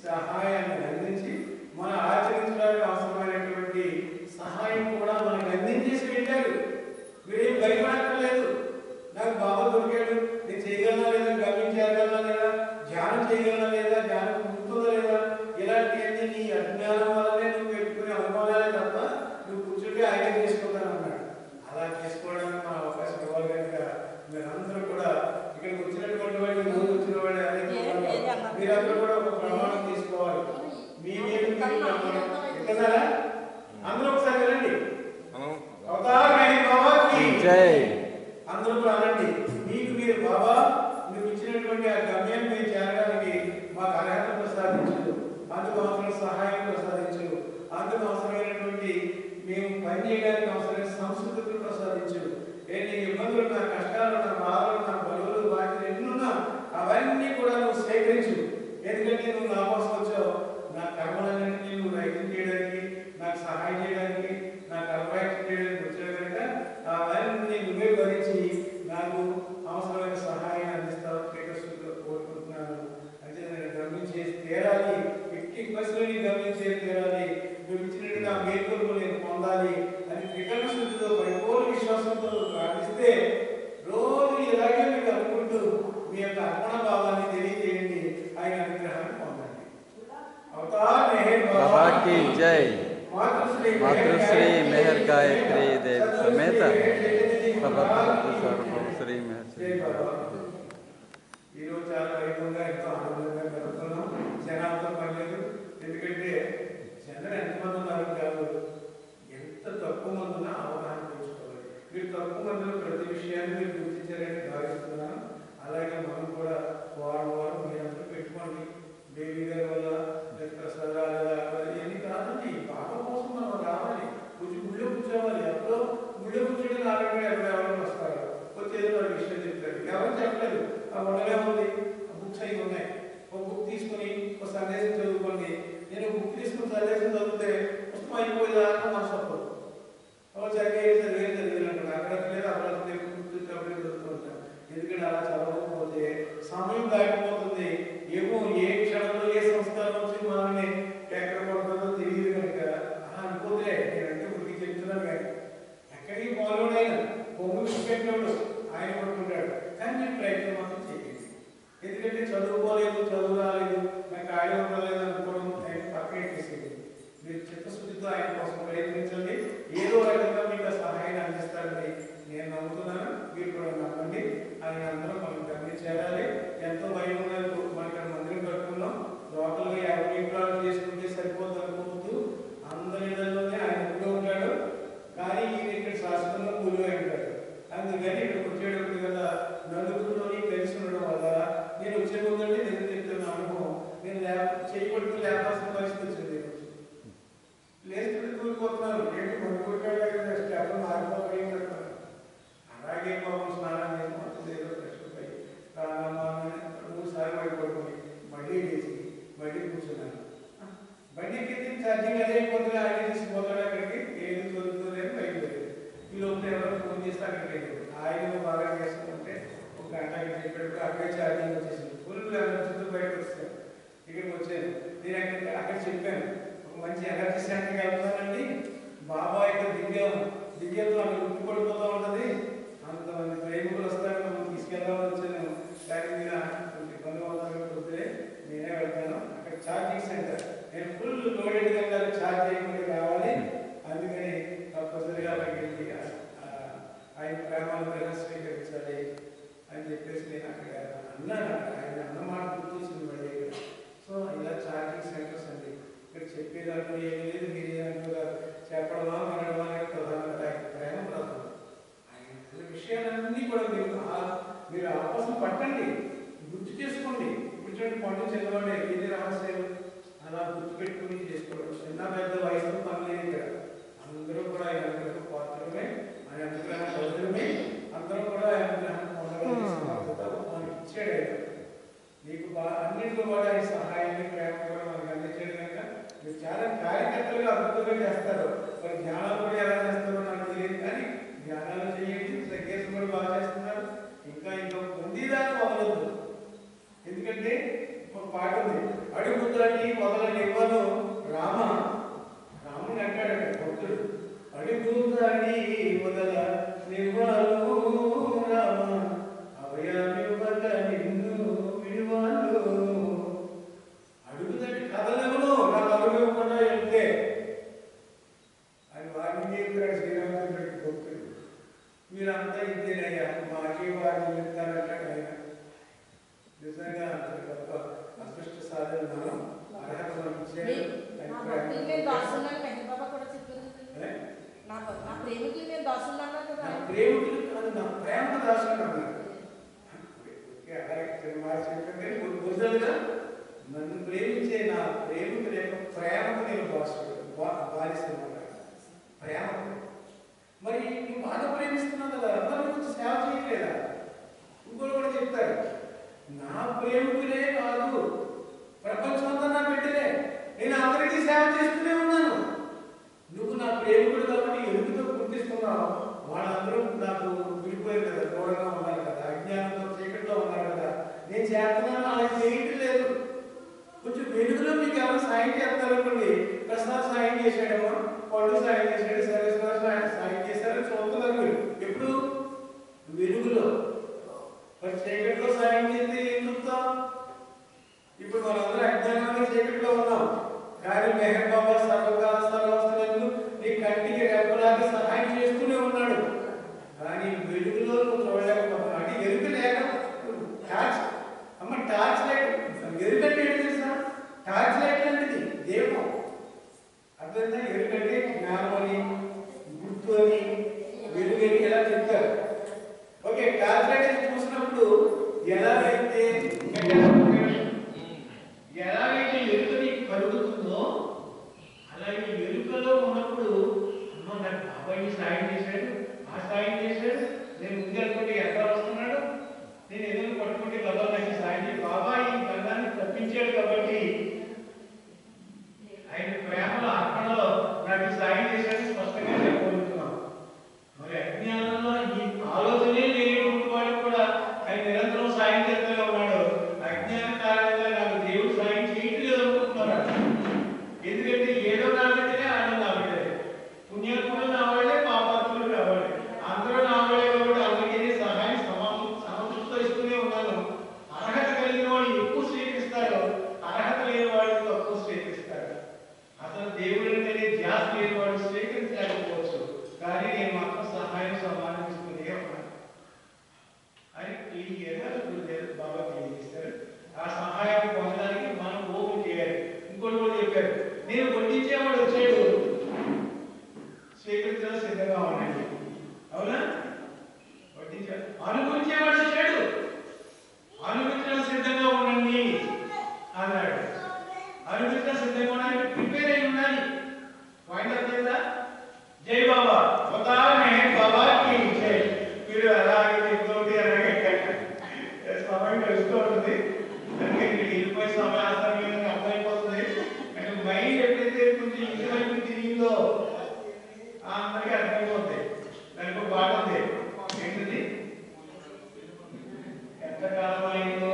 సహాయాన్ని అందించి, మన ఆచరించడానికి అవసరమైనటువంటి సహాయం కూడా మనకు అందించేసి వెళ్ళారు. మీరేం భయపడక్కర్లేదు. నాకు బాబా దొరికాడు, నేను చేయగలనా లేదా, గమనించగలనా లేదా, ధ్యానం చేయగలనా లేదా, ధ్యానం ఉంటుందా లేదా, ఇలాంటివన్నీ నీ అజ్ఞానం వల్లనే నువ్వు పెట్టుకునే అనుభవాలే తప్ప నువ్వు కూర్చుంటే ఆయన చేసుకుంటాను అన్నాడు. అలా చేసుకోవడానికి మన అవకాశం ఇవ్వాలి కనుక మీరందరూ కూడా ఇక్కడికి వచ్చినటువంటి వాళ్ళు, ముందు వచ్చిన వాళ్ళు మీరందరూ కూడా ఒక ప్రమాణం తీసుకోవాలి. మీ మీద ప్రమాణం ఎక్కడారా? అందరూ ఒకసారి వెళ్ళండి. అవతార్ మెహర్ బాబా కి జై. అందరూ కూడా అనండి, మీకు మీరు బాబా మీకు ఇచ్చినటువంటి ఆ గమ్యాన్ని మేము చేరడానికి మాకు అర్హత ప్రసాదించు, అందుకు అవసరమైన సహాయం ప్రసాదించు, అందుకు అవసరమైనటువంటి మేము పని చేయడానికి అవసరమైన సంస్కృతిని ప్రసాదించు. ఎన్ని ఇబ్బందులు, నా కష్టాలు, నా బాధలు, నా బరువులు, బాధ్యతలు ఎన్నున్నా అవన్నీ కూడా నువ్వు స్వీకరించు. ఎందుకంటే నువ్వు నా కోసం వచ్చావు. నా కర్మలన్నింటినీ నువ్వు రైతు చేయడానికి, నాకు సహాయం చేయడానికి, నా కర్మరాజ్యం చేయడానికి వచ్చావు కనుక అవన్నీ నువ్వే భరించి నాకు అవసరమైన సహాయాన్ని అందిస్తావు శ్రీకృష్ణుడితో కోరుకుంటున్నాను. అంటే నేను గమనించే తీరాలి, 50% గమనించే తీరాలి, నువ్వు ఇచ్చినట్టు ఆ మేల్కొల్పు నేను పొందాలి అని శ్రీకృష్ణుడితో పరిపూర్ణ విశ్వాసంతో ప్రార్థిస్తే రోజు ఇలాగే మీకు అనుకుంటూ మీ యొక్క అర్పణ భావాన్ని తెలియజేయండి, ఆయన అనుగ్రహాన్ని పొందండి. అవతార్ మెహర్ బాబా కి జై. మాతృశ్రీ మెహర్ గాయత్రి దేవి సమేత శ్రీ మెహర్ శ్రీ. ఈరోజు చాలా వైభవంగా ఎంతో ఆనందంగా జరుగుతున్నాం. జనాలతో పర్లేదు, ఎందుకంటే జనం ఎంతమంది ఉన్నారు కాదు, ఎంత తక్కువ మంది ఉన్నా అవగాహన పెంచుకోవాలి. మీరు తక్కువ మందిలో ప్రతి విషయాన్ని మీరు గుర్తించాలని భావిస్తున్నాను. అలాగే మనం కూడా వారం వారం మీరందరూ పెట్టుకోండి. దేవి గారి వల్ల ప్రసాదాలు ఇవన్నీ కాదండి, బాబా కోసం మనం రావాలి, గుళ్ళో కూర్చోవాలి. అప్పుడు గుళ్ళో కూర్చొని నాలుగు ఎవరెవరు వస్తారు, వచ్చేది వాళ్ళ విషయం చెప్తారు. ఎవరు చెప్పలేదు, ఆ ఉండగా ఉంది, బుక్స్ అవి ఉన్నాయి. ఒక బుక్ తీసుకుని ఒక సందేశం చదువుకోండి. నేను బుక్ తీసుకుని సందేశం చదివితే పుస్తకం అయిపోయేదా మనసు వస్తుంది. చదివేది అక్కడ లేదు, అక్కడ కూర్చుంటే చదువుతూ ఉంటాను. ఎందుకంటే అలా చదవకపోతే సమయం దాటిపోతుంది. ఏమో ఏ క్షణంలో ఏ సంస్కారం వచ్చి మనల్ని ఎక్కడ పడుతుందో తెలియదు కనుక అలా అనుకోలే. నేనంటే ఉడికి చెప్తున్నాను కానీ ఎక్కడికి పోలోడు ఆయన బొమ్మలు పెట్టినోడు ఆయన పడుకుంటాడు, కానీ నేను ప్రయత్నం మాత్రం చేయండి. ఎందుకంటే చదువుకోలేదు, చదువు రాలేదు, నాకు ఆయన ఉండలేదు అనుకోవడం ఆయన పక్కన ఎక్కేసేది. మీరు చిత్తశుద్ధితో ఆయన కోసం ప్రయత్నించండి, ఏదో రకంగా మీకు సహాయాన్ని అందిస్తారని నేను నమ్ముతున్నాను. మీరు కూడా నమ్మండి. ఆయన అందరూ మనం గమనించాలి. ఎంతో భయం ఉన్నది. మనకి మందిరం కట్టుకున్నాం, లోపలిగా 50 విప్లవాలు చేసుకుంటే సరిపోతుంది అనుకోవద్దు. అందరి ఇళ్లలోనే ఆయన ఉంటూ ఉంటాడు, కానీ ఈయన ఇక్కడ శాశ్వతంగా కూలిగా ఉంటాడు. అందుకని ఇక్కడికి వచ్చేటప్పుడు కదా నలుగురిలోని కలిసి ఉండడం వల్ల నేను వచ్చే ముందంటే నేను చెప్తున్న అనుభవం, నేను చేయబడుతూ లేపాల్సిన పరిస్థితి వచ్చింది. లేకపోతే కూలిపోతున్నారు, ఏంటి కొనుక్కోవట్లేదు, స్టెప్లు మారిపోయి కడతారు. అలాగే పాపం స్నానం చేసి మొత్తం ఏదో కష్టపడి ప్రాణాన్ని 3 సార్లు పడిపోయి మళ్ళీ లేచి మళ్ళీ కూర్చున్నాను. బండికి ఛార్జింగ్ అదే అయిపోతుంది. ఆయన తీసుకుపోతాడు అక్కడికి, ఏది చదువుతుందని బయలుదేరి. ఈ లోపల ఎవరో ఫోన్ చేస్తే అక్కడికి వెళ్ళారు. ఆయన బాగా చేసుకుంటే ఒక గంట చెప్పేటప్పుడు అక్కడే ఛార్జింగ్ వచ్చేసింది. ఫుల్ ఎనర్జీతో బయటకు వస్తాను. ఇక్కడికి వచ్చాను. నేను అక్కడ చెప్పాను, ఒక మంచి ఎనర్జీ సెంటర్కి వెళ్తానండి, బాబా యొక్క దివ్యంతో అక్కడ గుర్తుపడిపోతూ ఉంటుంది, అంతమంది ప్రేమికులు వస్తారు, మనం తీసుకెళ్దామని వచ్చాను. కానీ మీరు ఇబ్బంది అవుతాను, నేనే వెళ్తాను. అక్కడ ఛార్జింగ్ సెంటర్, నేను ఫుల్ లోడెడ్ గా ఛార్జ్ చేయకుండా కావాలి. అందుకని తప్పనిసరిగా అక్కడికి వెళ్ళి ఆయన ప్రేమను స్వీకరించాలి అని చెప్పేసి నేను అక్కడ అన్నాను. ఆయన అన్నమాట గుర్తొచ్చింది. పట్టండి, గుర్తు చేసుకోండి. ఇప్పుడు చూడండి, పండు చిన్నవాడే ఏది రహస్యాలు అలా గుర్తు పెట్టుకుని చేసుకోవడం. చిన్న పెద్ద వయసులో పని లేదు ఇక్కడ. అందరూ కూడా ఆయన అనుగ్రహం పాత్రమే, ఆయన అనుగ్రహం అవసరమే. అందరూ కూడా ఆయన అనుగ్రహం మనకి ఇచ్చాడు. ఆయన మీకు అన్నింటిలో కూడా ఆయన సహాయాన్ని ప్రేమ కూడా మనకి అందించాడు కనుక మీరు చాలా కార్యకర్తలుగా అద్భుతంగా చేస్తారు. మరి ధ్యానాలు కూడా ఎలా చేస్తారో నాకు తెలియదు, కానీ ధ్యానాలు చేయండి. సంగీతం కూడా బాగా చేస్తున్నారు. ఇంకా ఇంకా పొందిదాకా మొదలవుతుంది. ఎందుకంటే ఒక పాట ఉంది, అడుగుదాన్ని మొదలని ఇవ్వను రామ. రాముని అంటాడు భక్తుడు, అడుగుదాన్ని మొదల నివ్వను రామ, అభయమివ్వక నిన్ను విడువను. అడుగుదాన్ని కదలవును, నాకు అడుగు ఇవ్వకుండా వెళ్తే అని వారిని శ్రీరామచంద్రుడికి భక్తుడు. మీరంతా ఇంతేనయ్యా, మాకే వారిని వెళ్తారంటాడు ఆయన. నిజంగా గొప్ప అదృష్ట సాధన మనం అర్హత మనం ఇచ్చాడు. నా ప్రేమికులు నేను దాసున్నాను కదా. ప్రేమికులు కాదు, నా ప్రేమ దాసున్నాను. గుర్తులుగా నన్ను ప్రేమించే నా ప్రేమికుల యొక్క ప్రేమకు నేను బాధిస్తున్నాను. ప్రేమ మరి నువ్వు బాగా ప్రేమిస్తున్నావు కదా, అందరూ కొంచెం సేవ చేయట్లేదా? ఇంకోటి కూడా చెప్తారు, నా ప్రేమికులే కాదు ప్రపంచం అంతా నా బిడ్డలే, నేను అందరికీ సేవ చేస్తూనే ఉన్నాను. నువ్వు నా ప్రేమికుడు కాబట్టి ఎదుగుతో గుర్తిస్తున్నావు. వాళ్ళందరూ నాకు విడిపోయారు కదా, దూరంగా ఉన్నారు కదా, అజ్ఞానంతో చీకటిలో ఉన్నారు కదా. నేను చేస్తున్నాను, అలా చేయటం లేదు. కొంచెం వెలుగులో మీకు ఎవరు సాయం చేస్తారనుకోండి, ప్రసాద్ సాయం చేశాడేమో, పండు సాయం చేశాడు, సరేశ్వర సాయం చేశారని చూస్తున్నారు మీరు. ఎప్పుడు వెలుగులో. మరి చీకటిలో సాయం చేస్తే ఏం చూస్తాం? ఇప్పుడు మనందరూ అజ్ఞానంగా చీకటిలో ఉన్నాం. కానీ మెహర్ బాబా సర్వకాల సర్వస్థలంలో నీ కంటికి రెప్పలాగా సహాయం చేస్తూనే ఉన్నాడు. కానీ వెలుగులో నువ్వు చూడలేకపోతున్నావు. అంటే ఎరుక లేక టార్చ్ అమ్మ, టార్చ్ లైట్ ఎరుకంటే ఏంటి తెలుసా? టార్చ్ లైట్ లాంటిది దీపం. అర్థమైందా? ఎరుకంటే జ్ఞానం అని, గుర్తు అని, వెలుగని ఎలా చెప్తారు. ఓకే, టార్చ్ లైట్ చూసినప్పుడు ఎలాగైతే ఎరుకని కలుగుతుందో అలాగే ఎరుకలో ఉన్నప్పుడు అమ్మ నాకు బాబాయి సాయం చేశాడు, ఆ సాయం చేశాడు, నేను ముందనుకుంటే ఎక్కడ వస్తున్నాడు, నేను ఏదైనా పట్టుకుంటే బాబా నాకు సాయం చేసి బాబాయి ఈ గంధాన్ని తప్పించాడు కాబట్టి ఆయన ప్రేమలో అర్పణలో నాకు సాయం చేశాడు స్పష్టంగా చెప్పగలుగుతున్నాం. మరి అజ్ఞానంలో ఈ ఆలోచనే లేనటువంటి వాడికి కూడా ఆయన నిరంతరం సాయం చేస్తూనే ఉన్నాడు. అజ్ఞాన కారణంగా నాకు దేవుడు సాయం చేయట్లేదు అనుకుంటున్నాడు. ఎందుకంటే ఏదో నా బిడ్డలే, ఆయన నా బిడ్డలే, పుణ్యాత్ములు నా వాళ్ళే, పాపాత్ములు నా వాళ్ళే, అందరూ నా వాళ్ళే. కాబట్టి అందరికీ సహాయం సమకూర్చుతో ఇస్తూనే ఉన్నాను. అర్హత కలిగిన వాడు ఎక్కువ స్వీకరిస్తాడు, అర్హత లేని వాడు తక్కువ స్వీకరిస్తాడు. అసలు దేవుడు అంటేనే ధ్యాస లేని వాడు స్వీకరించలేకపోవచ్చు, కానీ నేను మాత్రం సహాయం సమానం ఇస్తూనే ఉన్నాను అని క్లియర్గా గురుదేవుడు బాబా తెలియజేస్తారు. ఆ సహాయాన్ని పొందడానికి మనం ఓపెన్ చేయాలి. ఇంకోటి కూడా చెప్పారు, నేను వడ్డించేవాడు వచ్చాడు, స్వీకరించడం సిద్ధంగా ఉండండి. అవునా? వడ్డించే అనుభవించేవాడు వచ్చాడు, అనుభవించడం సిద్ధంగా ఉండండి అన్నాడు. అనుభవించడం సిద్ధంగా ఉండాలి, ప్రిపేర్ అయి ఉండాలి. పాయింట్ అర్థమైందా? జై బాబా, అవతార్ మెహర్ బాబా కి జై. మీరు అలాగే చెప్తుంటే అలాగే సమయం గడుస్తూ ఉంటుంది. అందుకే మీరు వెళ్ళిపోయే సమయం ఆసమయంగా అర్థమైపోతుంది. అంటే మైండ్ ఎప్పుడైతే కొంచెం ఇంటి వైపు తిరిగిందో అందరికీ అర్థమైపోతుంది. దానికి ఒక పాట ఉంది, ఏంటిది? ఎంతకాలం అయిందో